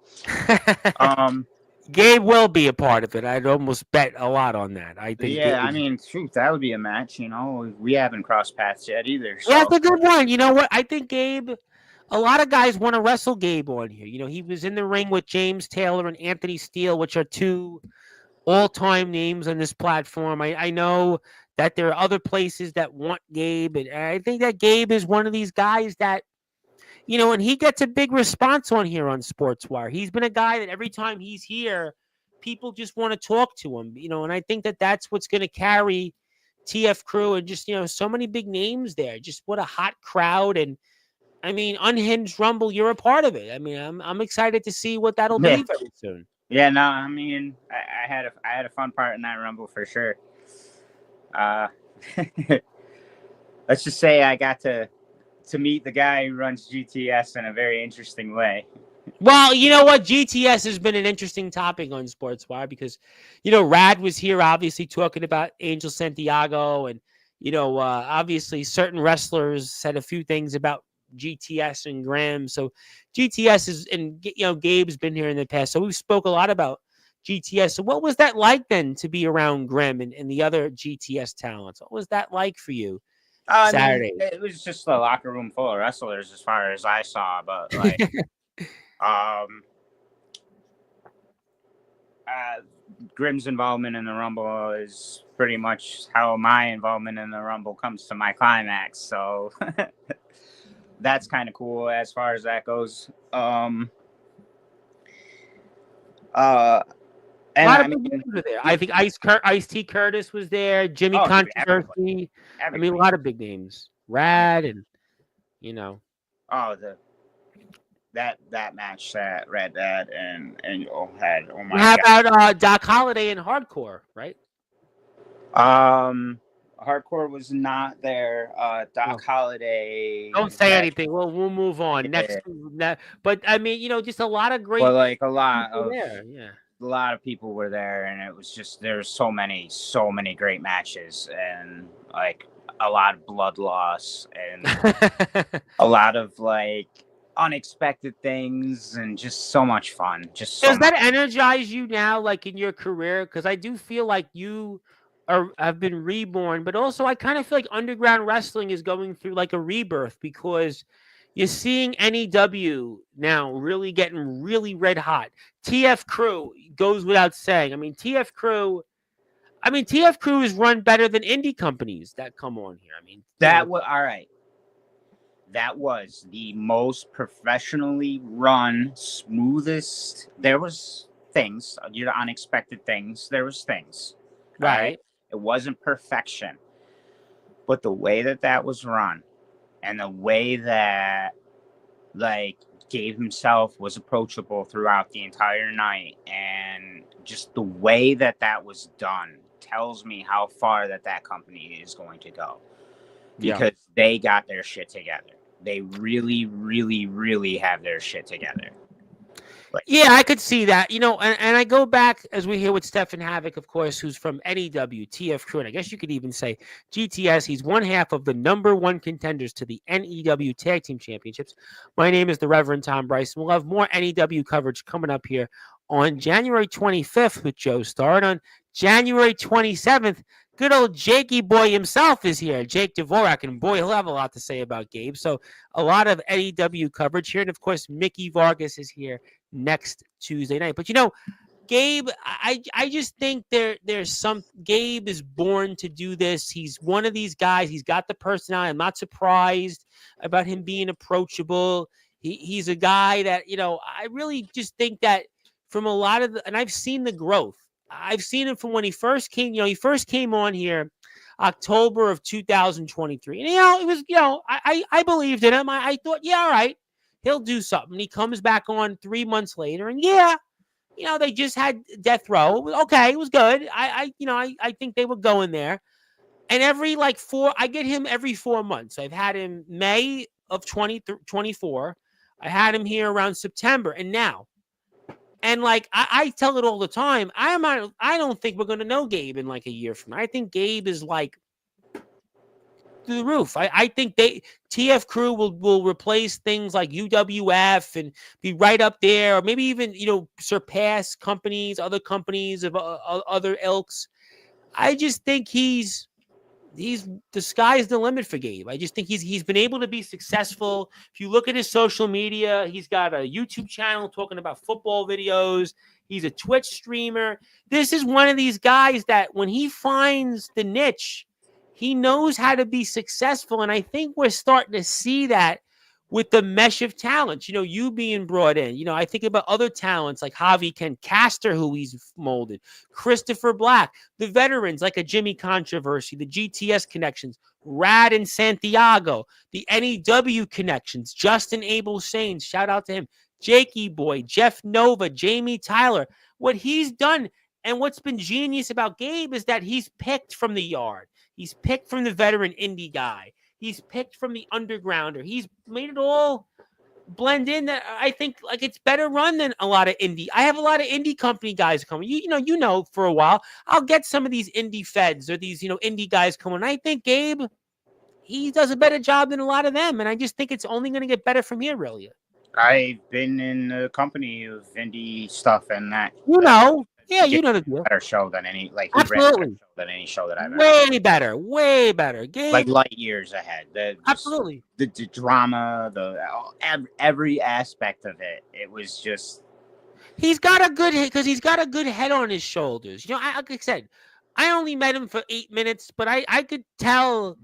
Um, Gabe will be a part of it. I'd almost bet a lot on that. I think yeah, I Gabe. mean, shoot, that would be a match. You know, we haven't crossed paths yet either. Yeah, So it's a good one. You know what? I think Gabe. A lot of guys want to wrestle Gabe on here. You know, he was in the ring with James Taylor and Anthony Steele, which are two all-time names on this platform. I know that there are other places that want Gabe, and I think that Gabe is one of these guys that, you know, and he gets a big response on here on Sportswire. He's been a guy that every time he's here, people just want to talk to him, you know, and I think that that's what's going to carry TF Crew and just, you know, so many big names there. Just what a hot crowd. And I mean, Unhinged Rumble, you're a part of it. I mean, I'm excited to see what that'll yeah, be very soon. yeah. No, I mean, I had a fun part in that Rumble for sure. Uh, let's just say I got to meet the guy who runs GTS in a very interesting way. Well, you know what? GTS has been an interesting topic on Sportswire because, you know, Rad was here obviously talking about Angel Santiago, and, you know, obviously certain wrestlers said a few things about GTS and Graham. So GTS is, and, you know, Gabe's been here in the past. So we spoke a lot about GTS. So what was that like then to be around Graham and the other GTS talents? What was that like for you I mean, Saturday? it was just a locker room full of wrestlers as far as I saw, but like, um, uh, Grimm's involvement in the Rumble is pretty much how my involvement in the Rumble comes to my climax. So that's kind of cool as far as that goes. Uh, A and lot I of big mean, names were there. I think Ice T Curtis was there. Jimmy oh, dude, everybody, Controversy. I mean, a everybody. lot of big names. Rad and, you know. Oh, the that match that Red Dad and Angel had. Oh my How god. about Doc Holliday and Hardcore, right? Hardcore was not there. Doc Oh, Holiday don't say had, anything. We'll move on yeah, next. But I mean, you know, just a lot of but great like people there. Yeah. a lot of people were there, and it was just there's so many great matches, and like a lot of blood loss, and a lot of like unexpected things, and just so much fun, just so Does that much. energize you now, like in your career? Because I do feel like you have been reborn, but also I kind of feel like underground wrestling is going through like a rebirth because you're seeing NEW now really getting really red hot. TF Crew goes without saying. TF Crew is run better than indie companies that come on here. I mean, you know, That was all right. That was the most professionally run, smoothest. There was things, your unexpected things. There was things. All right. right? It wasn't perfection, but the way that that was run, and the way that like Gabe himself was approachable throughout the entire night, and just the way that that was done tells me how far that company is going to go, Yeah. because they got their shit together. They really, really, really have their shit together. Like, Yeah, I could see that. You know, and I go back as we hear with Stefan Havok, of course, who's from NEW, TF Crew, and I guess you could even say GTS. He's one half of the number one contenders to the NEW Tag Team Championships. My name is the Reverend Tom Bryson. We'll have more NEW coverage coming up here on January 25th with Joe Starr. And on January 27th, good old Jakey boy himself is here, Jake Dvorak, and boy, he'll have a lot to say about Gabe. So a lot of NEW coverage here. And of course, Mickey Vargas is here next Tuesday night. But you know, Gabe, I just think there's some Gabe is born to do this. He's one of these guys. He's got the personality. I'm not surprised about him being approachable. He's a guy that, you know, I really just think that from a lot of and I've seen the growth. I've seen it from when he first came, you know, he first came on here October of 2023. And you know, it was, you know, I believed in him. I thought, yeah, all right, he'll do something. He comes back on 3 months later, and yeah, you know, they just had Death Row. Okay, it was good. I think they were going there. And every I get him every 4 months. I've had him May of 2024. I had him here around September, and now. And like I tell it all the time, I don't think we're gonna know Gabe in like a year from now. I think Gabe is like through the roof. I think TF Crew will replace things like UWF and be right up there, or maybe even surpass other companies of other ilks. I just think he's the sky's the limit for Gabe. I just think he's been able to be successful. If you look at his social media, he's got a YouTube channel talking about football videos. He's a Twitch streamer. This is one of these guys that when he finds the niche, he knows how to be successful. And I think we're starting to see that with the mesh of talents, you being brought in. I think about other talents like Javi Ken Castor, who he's molded, Christopher Black, the veterans like a Jimmy Controversy, the GTS connections, Rad and Santiago, the NEW connections, Justin Abel Sains, shout out to him, Jakey Boy, Jeff Nova, Jamie Tyler. What he's done and what's been genius about Gabe is that he's picked from the yard. He's picked from the veteran indie guy. He's picked from the undergrounder. He's made it all blend in. That I think like it's better run than a lot of indie. I have a lot of indie company guys coming. You know, for a while, I'll get some of these indie feds or these, indie guys coming. I think Gabe, he does a better job than a lot of them. And I just think it's only going to get better from here, really. I've been in the company of indie stuff and that. Yeah, you know the deal. Better show than any absolutely than any show that I've ever. Way better. Gabe, like light years ahead. Absolutely. The drama, every aspect of it. It was just. He's got a good head on his shoulders. Like I said, I only met him for 8 minutes, but I could tell,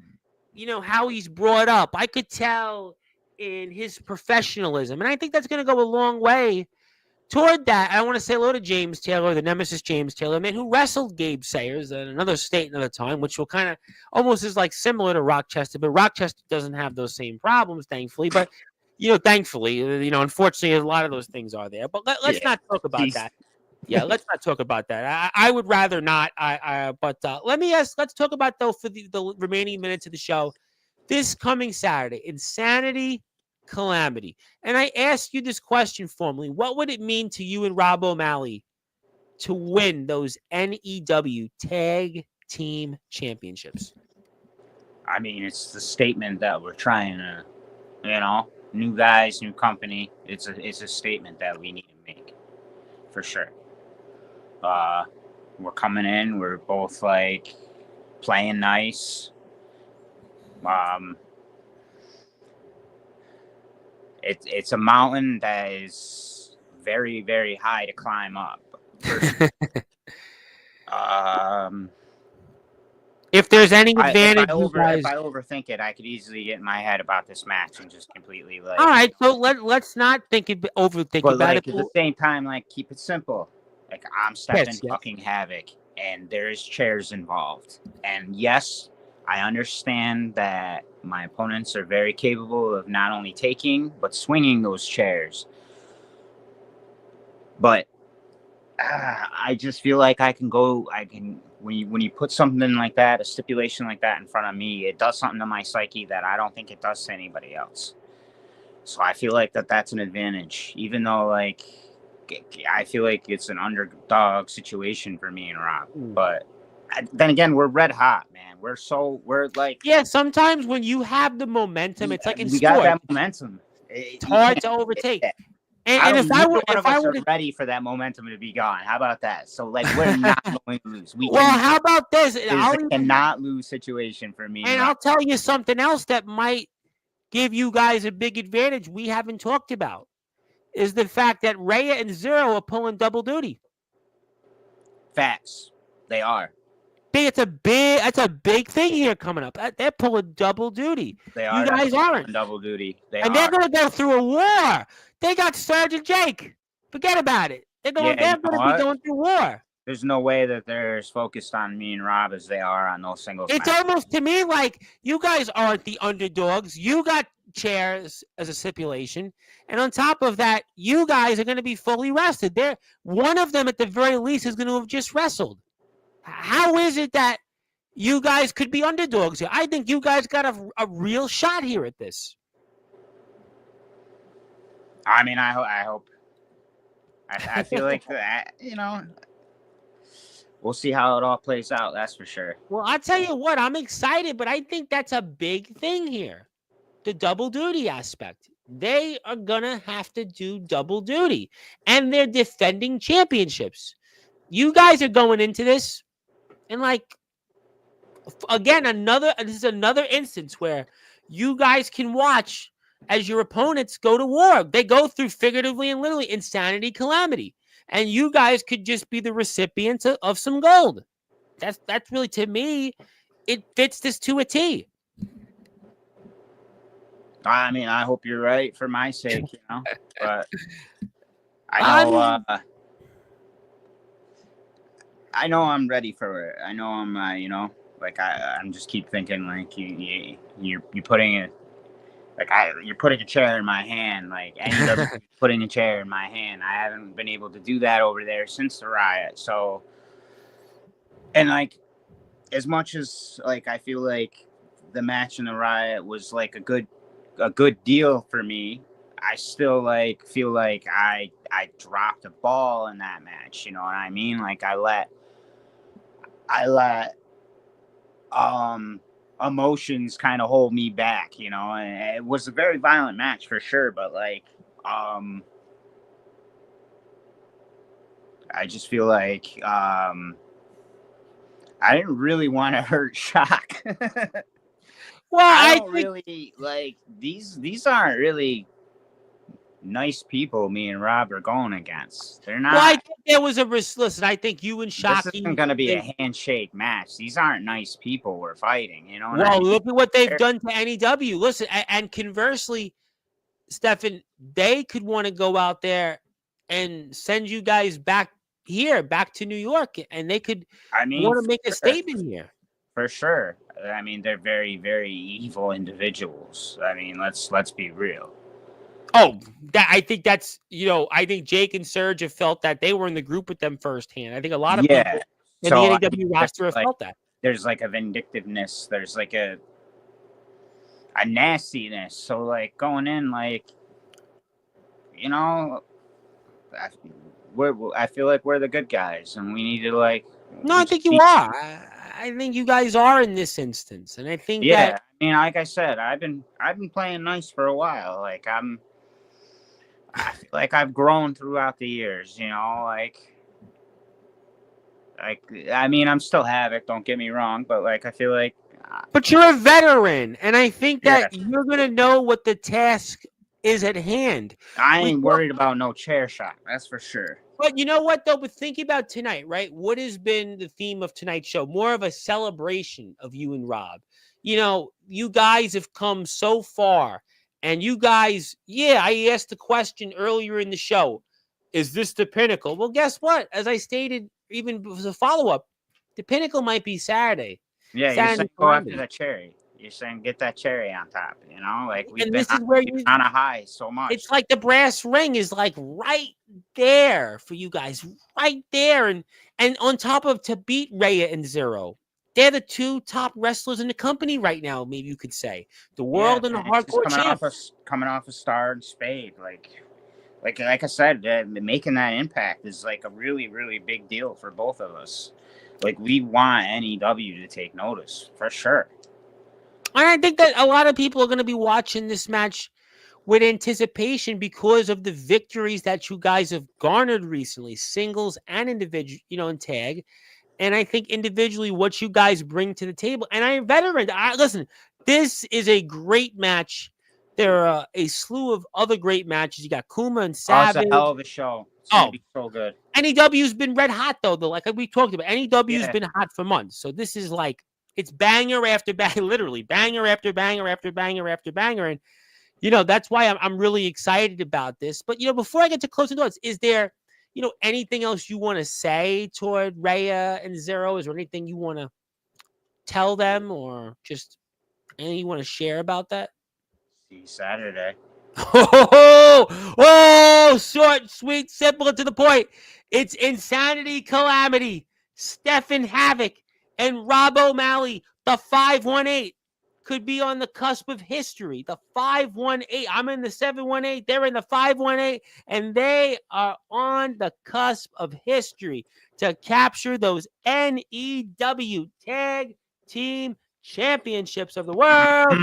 how he's brought up. I could tell in his professionalism, and I think that's going to go a long way toward that. I want to say hello to James Taylor, the nemesis James Taylor, man, who wrestled Gabe Sayers in another state another time, which will kind of almost is like similar to Rochester, but Rochester doesn't have those same problems, thankfully. But thankfully, unfortunately, a lot of those things are there. But let's not talk about that. Yeah, let's not talk about that. I would rather not. But let's talk about though for the remaining minutes of the show. This coming Saturday, Insanity Calamity. And I asked you this question formally. What would it mean to you and Rob O'Malley to win those NEW Tag Team Championships? I mean, it's the statement that we're trying to, new guys, new company. It's a statement that we need to make, for sure. We're coming in. We're both like playing nice. It's a mountain that is very, very high to climb up. If there's any advantage, if I overthink it, I could easily get in my head about this match and just completely like. All right, so let's not overthink but about like, it. At the same time, like keep it simple. Like I'm stepping fucking Havok, and there is chairs involved. And yes, I understand that my opponents are very capable of not only taking but swinging those chairs. But I just feel like I can. When you put something like that, a stipulation like that in front of me, it does something to my psyche that I don't think it does to anybody else. So I feel like that's an advantage, even though like I feel like it's an underdog situation for me and Rob. But then again, we're red hot, man. We're like sometimes when you have the momentum, it's like in we sport. got that momentum. It's hard to overtake. And if I were ready for that momentum to be gone, how about that? So like we're not going to lose. How about this? It's a cannot lose situation for me. And I'll tell you something else that might give you guys a big advantage we haven't talked about is the fact that Rhea and Zero are pulling double duty. Facts. They are. That's a big thing here coming up. They're pulling double duty. They are. You guys aren't. Double duty. They're going to go through a war. They got Sergeant Jake. Forget about it. They're going to be going through war. There's no way that they're as focused on me and Rob as they are on those singles. It's matches. Almost to me like you guys aren't the underdogs. You got chairs as a stipulation. And on top of that, you guys are going to be fully rested. One of them at the very least is going to have just wrestled. How is it that you guys could be underdogs here? I think you guys got a real shot here at this. I mean, I hope. I feel like that. We'll see how it all plays out. That's for sure. Well, I'll tell you what, I'm excited, but I think that's a big thing here. The double duty aspect. They are going to have to do double duty, and they're defending championships. You guys are going into this, and like, again, this is another instance where you guys can watch as your opponents go to war. They go through, figuratively and literally, insanity, calamity, and you guys could just be the recipients of some gold. That's really, to me, it fits this to a T. I mean, I hope you're right for my sake, but I know, I know I'm ready for it. I know I'm, like I'm just keep thinking like you're putting it, like you're putting a chair in my hand, like NEW putting a chair in my hand. I haven't been able to do that over there since the riot. So, and like, as much as like I feel like the match in the riot was like a good deal for me, I still like feel like I dropped a ball in that match. You know what I mean? Like I let emotions kind of hold me back, and it was a very violent match for sure, but like I just feel like I didn't really want to hurt Shock. Well, I don't really like these aren't really nice people me and Rob are going against. They're not. Well, I think there was a risk. Listen, I think you and Shocky. This isn't going to be a handshake match. These aren't nice people we're fighting. You know. Well, look at what they've done to NEW. Listen, and conversely, Stefan, they could want to go out there and send you guys back to New York, and they could want to make a statement here. For sure. I mean, they're very, very evil individuals. I mean, let's be real. Oh, I think that's, I think Jake and Serge have felt that they were in the group with them firsthand. I think a lot of people in the NEW roster have felt that. There's like a vindictiveness. There's like a nastiness. So like going in, like, I feel like we're the good guys, and we need to like. No, I think you are. I think you guys are in this instance, and I think I mean, like I said, I've been playing nice for a while. Like I feel like I've grown throughout the years. Like I mean, I'm still Havok. Don't get me wrong, but like I feel like. But you're a veteran, and I think that you're gonna know what the task is at hand. I ain't worried about no chair shot. That's for sure. But you know what, though? But think about tonight, right? What has been the theme of tonight's show? More of a celebration of you and Rob. You guys have come so far. And you guys, I asked the question earlier in the show, is this the pinnacle? Well, guess what? As I stated, even as a follow-up, the pinnacle might be Saturday. Yeah, you're saying go after the cherry. You're saying get that cherry on top, like we've been on a high so much. It's like the brass ring is like right there for you guys, right there, and on top of to beat Rhea and Zero, they're the two top wrestlers in the company right now. Maybe you could say the world and the hardcore champs. Coming off a Star and Spade, like I said, making that impact is like a really, really big deal for both of us. Like we want NEW to take notice for sure. And I think that a lot of people are going to be watching this match with anticipation because of the victories that you guys have garnered recently, singles and individual, in tag. And I think individually what you guys bring to the table. And I'm veteran. Listen, this is a great match. There are a slew of other great matches. You got Kuma and Savage. It's a hell of a show. It's going to be so good. NEW's been red hot, though. Like we talked about, NEW's been hot for months. So this is like, it's banger after banger, literally banger after banger after banger after banger. And, that's why I'm really excited about this. But, before I get to closing thoughts, is there, anything else you want to say toward Rhea and Zero? Is there anything you want to tell them or just anything you want to share about that? See you Saturday. Short, sweet, simple, and to the point. It's Insanity Calamity, Stefan Havok, and Rob O'Malley, the 518. could be on the cusp of history. The 518. I'm in the 718. They're in the 518. And they are on the cusp of history to capture those NEW Tag Team Championships of the world.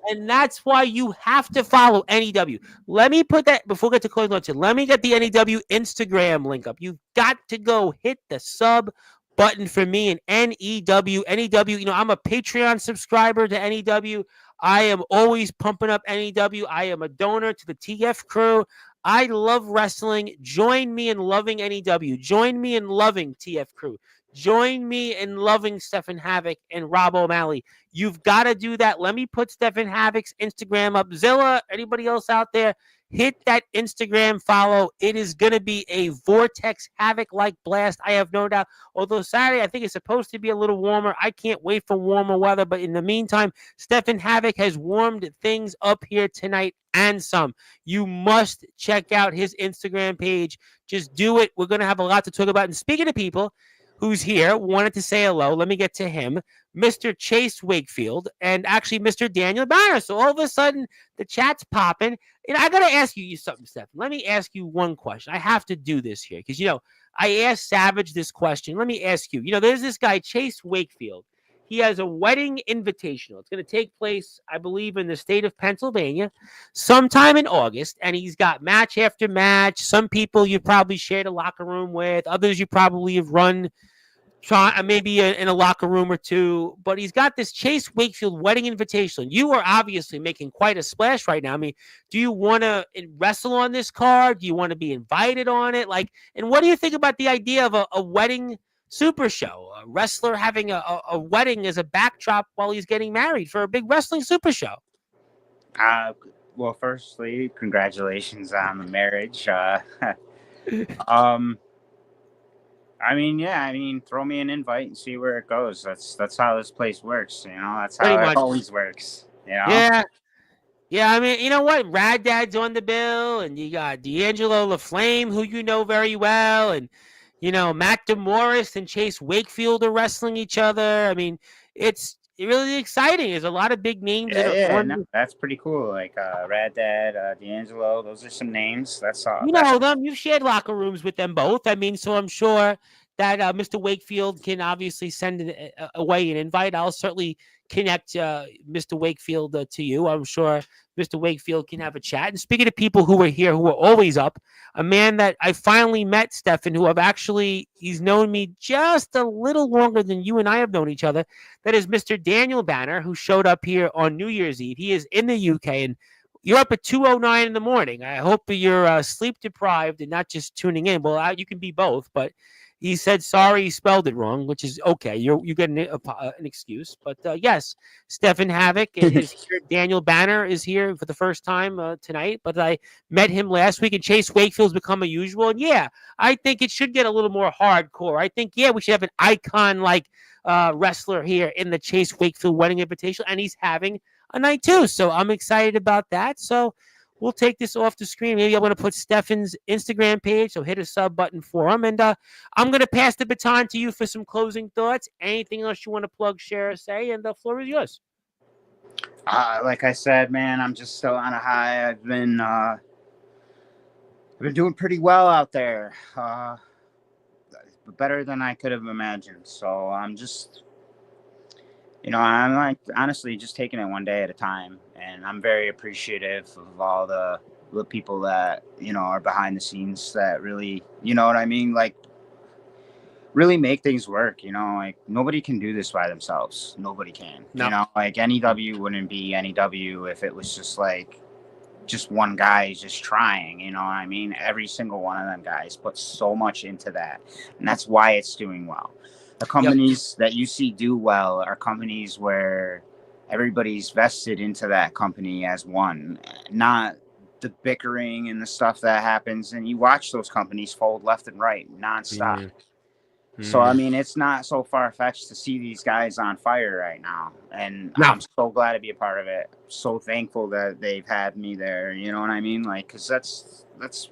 And that's why you have to follow NEW. Let me put that before we get to closing lunch. Let me get the NEW Instagram link up. You've got to go hit the sub button for me and NEW. NEW, I'm a Patreon subscriber to NEW. I am always pumping up NEW. I am a donor to the TF crew. I love wrestling. Join me in loving NEW. Join me in loving TF crew. Join me in loving Stefan Havok and Rob O'Malley. You've got to do that. Let me put Stefan Havok's Instagram up. Zilla, anybody else out there, hit that Instagram follow. It is going to be a Vortex Havok-like blast. I have no doubt. Although Saturday, I think it's supposed to be a little warmer. I can't wait for warmer weather. But in the meantime, Stefan Havok has warmed things up here tonight and some. You must check out his Instagram page. Just do it. We're going to have a lot to talk about. And speaking of people who's here, wanted to say hello. Let me get to him. Mr. Chase Wakefield and actually Mr. Daniel Banner. So all of a sudden, the chat's popping. And I got to ask you something, Steph. Let me ask you one question. I have to do this here because, I asked Savage this question. Let me ask you. There's this guy, Chase Wakefield. He has a wedding invitational. It's going to take place, I believe, in the state of Pennsylvania sometime in August. And he's got match after match. Some people you probably shared a locker room with. Others you probably have run maybe in a locker room or two. But he's got this Chase Wakefield wedding invitational. You are obviously making quite a splash right now. I mean, do you want to wrestle on this card? Do you want to be invited on it? And what do you think about the idea of a wedding super show, a wrestler having a wedding as a backdrop while he's getting married for a big wrestling super show? Well, firstly, congratulations on the marriage. Throw me an invite and see where it goes. That's how this place works. That's how it always works. Yeah. Yeah, I mean, you know what? Rad Dad's on the bill, and you got D'Angelo LaFlame, who you know very well, and Matt DeMorris and Chase Wakefield are wrestling each other. I mean, it's really exciting. There's a lot of big names. That's pretty cool. Like Rad Dad, D'Angelo, those are some names. That's all. You know them. You've shared locker rooms with them both. I mean, so I'm sure that Mr. Wakefield can obviously send away an invite. I'll certainly connect Mr. Wakefield to you. I'm sure Mr. Wakefield can have a chat. And speaking of people who are here, who are always up, a man that I finally met, Stefan, he's known me just a little longer than you and I have known each other. That is Mr. Daniel Banner, who showed up here on New Year's Eve. He is in the UK, and you're up at 2:09 in the morning. I hope you're sleep deprived and not just tuning in. Well, you can be both, but he said sorry he spelled it wrong, which is okay. You get an excuse. But yes, Stefan Havok is here. Daniel Banner is here for the first time tonight. But I met him last week, and Chase Wakefield's become a usual. And yeah, I think it should get a little more hardcore. I think, we should have an icon-like wrestler here in the Chase Wakefield Wedding Invitational, and he's having a night too. So I'm excited about that. So we'll take this off the screen. Maybe I'm going to put Stefan's Instagram page, so hit a sub button for him. And I'm going to pass the baton to you for some closing thoughts. Anything else you want to plug, share, or say? And the floor is yours. Like I said, man, I'm just still on a high. I've been doing pretty well out there, better than I could have imagined. So I'm just, I'm like honestly just taking it one day at a time. And I'm very appreciative of all the people that, are behind the scenes that really, what I mean? Like, really make things work, like nobody can do this by themselves. Nobody can. No. Like NEW wouldn't be NEW if it was just one guy just trying, what I mean? Every single one of them guys put so much into that. And that's why it's doing well. The companies that you see do well are companies where everybody's vested into that company as one, not the bickering and the stuff that happens. And you watch those companies fold left and right nonstop. Mm-hmm. So, I mean, it's not so far-fetched to see these guys on fire right now. And I'm so glad to be a part of it. So thankful that they've had me there. You know what I mean? Like, because that's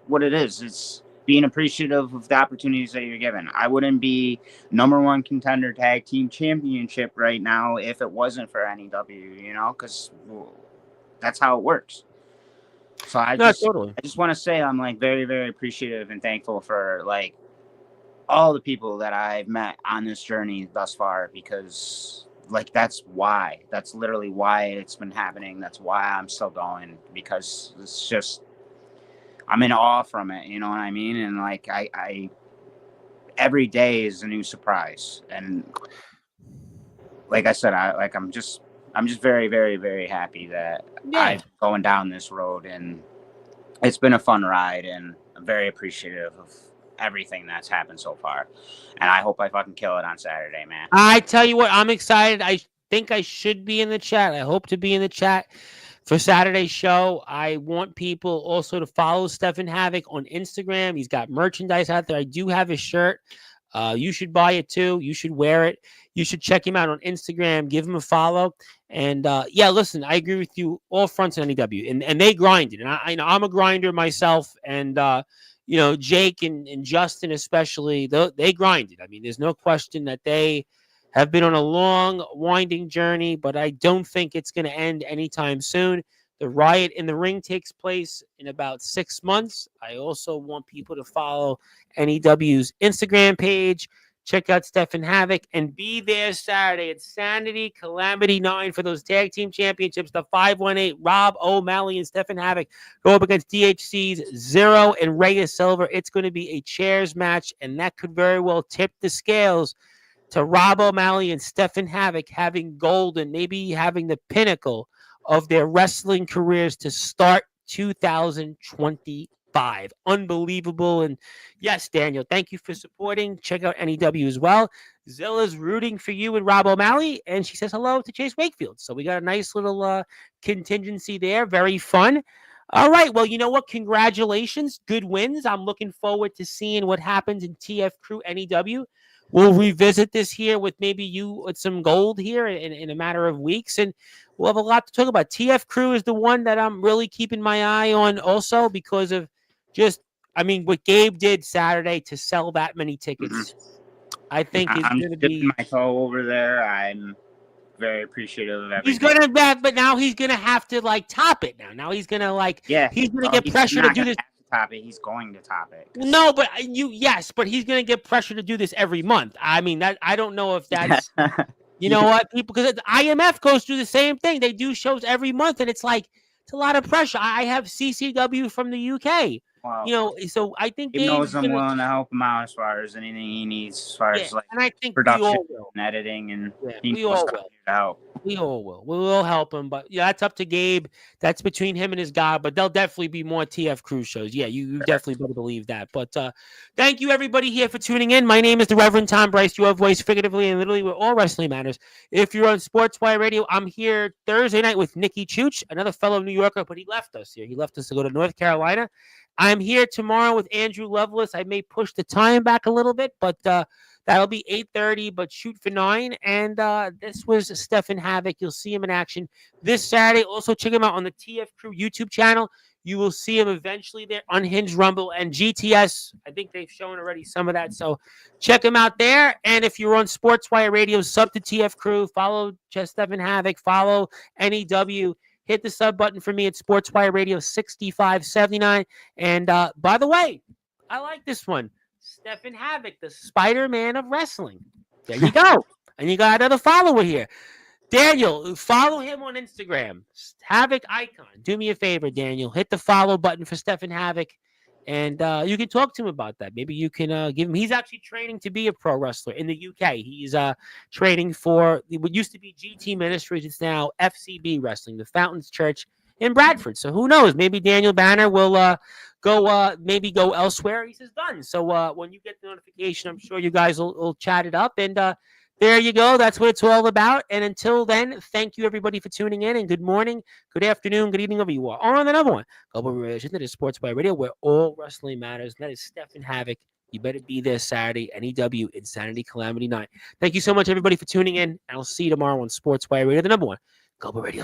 what it is. being appreciative of the opportunities that you're given. I wouldn't be number one contender tag team championship right now if it wasn't for NEW, you know, because that's how it works. So No, totally. I just want to say I'm like very, very appreciative and thankful for like all the people that I've met on this journey thus far, because like that's literally why it's been happening. That's why I'm still going, because it's just, I'm in awe from it, you know what I mean? And like I every day is a new surprise. And like I said, I'm just very, very, very happy that Yeah. I'm going down this road, and it's been a fun ride, and I'm very appreciative of everything that's happened so far. And I hope I fucking kill it on Saturday, man. I tell you what, I'm excited. I think I should be in the chat. I hope to be in the chat for Saturday's show. I want people also to follow Stefan Havok on Instagram. He's got merchandise out there. I do have his shirt. You should buy it too. You should wear it. You should check him out on Instagram. Give him a follow. And yeah, listen, I agree with you. All fronts in NEW, and they grinded. And I know I'm a grinder myself. And you know, Jake and Justin especially, they grinded. I mean, there's no question that they have been on a long, winding journey, but I don't think it's going to end anytime soon. The riot in the ring takes place in about 6 months. I also want people to follow NEW's Instagram page. Check out Stefan Havok and be there Saturday at Sanity Calamity 9 for those tag team championships. The 518, Rob O'Malley and Stefan Havok go up against DHC's Zero and Reyes Silver. It's going to be a chairs match, and that could very well tip the scales to Rob O'Malley and Stefan Havok having gold and maybe having the pinnacle of their wrestling careers to start 2025. Unbelievable. And yes, Daniel, thank you for supporting. Check out NEW as well. Zilla's rooting for you and Rob O'Malley, and she says hello to Chase Wakefield. So we got a nice little contingency there. Very fun. All right. Well, you know what? Congratulations. Good wins. I'm looking forward to seeing what happens in TF Crew NEW. We'll revisit this here with maybe you with some gold here in a matter of weeks, and we'll have a lot to talk about. TF Crew is the one that I'm really keeping my eye on also because of just, I mean, what Gabe did Saturday to sell that many tickets, I think is I'm going to dipping be. my toe over there. I'm very appreciative of everything. He's going to back, but now he's going to have to like top it now. Now he's going to like, yeah, he's going to get pressure to do this. Top it. He's going to top it. No, but but he's going to get pressure to do this every month. I mean, that I don't know if that's, you know what, people, because IMF goes through the same thing. They do shows every month, and it's like, it's a lot of pressure. I have CCW from the UK. Wow. You know, so I think he knows I'm willing to help him out as far as anything he needs, as far as like, and I think production and editing, and we all will. Help. We all will. We will help him, but yeah, that's up to Gabe. That's between him and his God. But there'll definitely be more TF Crew shows. Yeah, you definitely better believe that. But thank you everybody here for tuning in. My name is the Reverend Tom Bryce. Your voice, figuratively and literally, where all wrestling matters. If you're on Sportswire Radio, I'm here Thursday night with Nikki Chooch, another fellow New Yorker, but he left us here. He left us to go to North Carolina. I'm here tomorrow with Andrew Lovelace. I may push the time back a little bit, but that'll be 8:30, but shoot for 9. And this was Stefan Havok. You'll see him in action this Saturday. Also, check him out on the TF Crew YouTube channel. You will see him eventually there. Unhinged Rumble and GTS. I think they've shown already some of that. So check him out there. And if you're on Sportswire Radio, sub to TF Crew. Follow Stefan Havok. Follow NEW. Hit the sub button for me at Sportswire Radio 6579. And by the way, I like this one. Stefan Havok, the Spider-Man of wrestling. There you go. And you got another follower here. Daniel, follow him on Instagram. Havok Icon. Do me a favor, Daniel. Hit the follow button for Stefan Havok. And you can talk to him about that. Maybe you can give him. He's actually training to be a pro wrestler in the UK. He's training for what used to be GT Ministries. It's now FCB Wrestling, the Fountains Church in Bradford. So who knows? Maybe Daniel Banner will go elsewhere. He says done. So when you get the notification, I'm sure you guys will chat it up. And there you go. That's what it's all about. And until then, thank you everybody for tuning in. And good morning, good afternoon, good evening, wherever you are. On another one, Global Relations, that is Sportswire Radio, where all wrestling matters. And that is Stefan Havok. You better be there Saturday, NEW, Insanity Calamity 9. Thank you so much, everybody, for tuning in. And I'll see you tomorrow on Sportswire Radio, the number one Global Radio.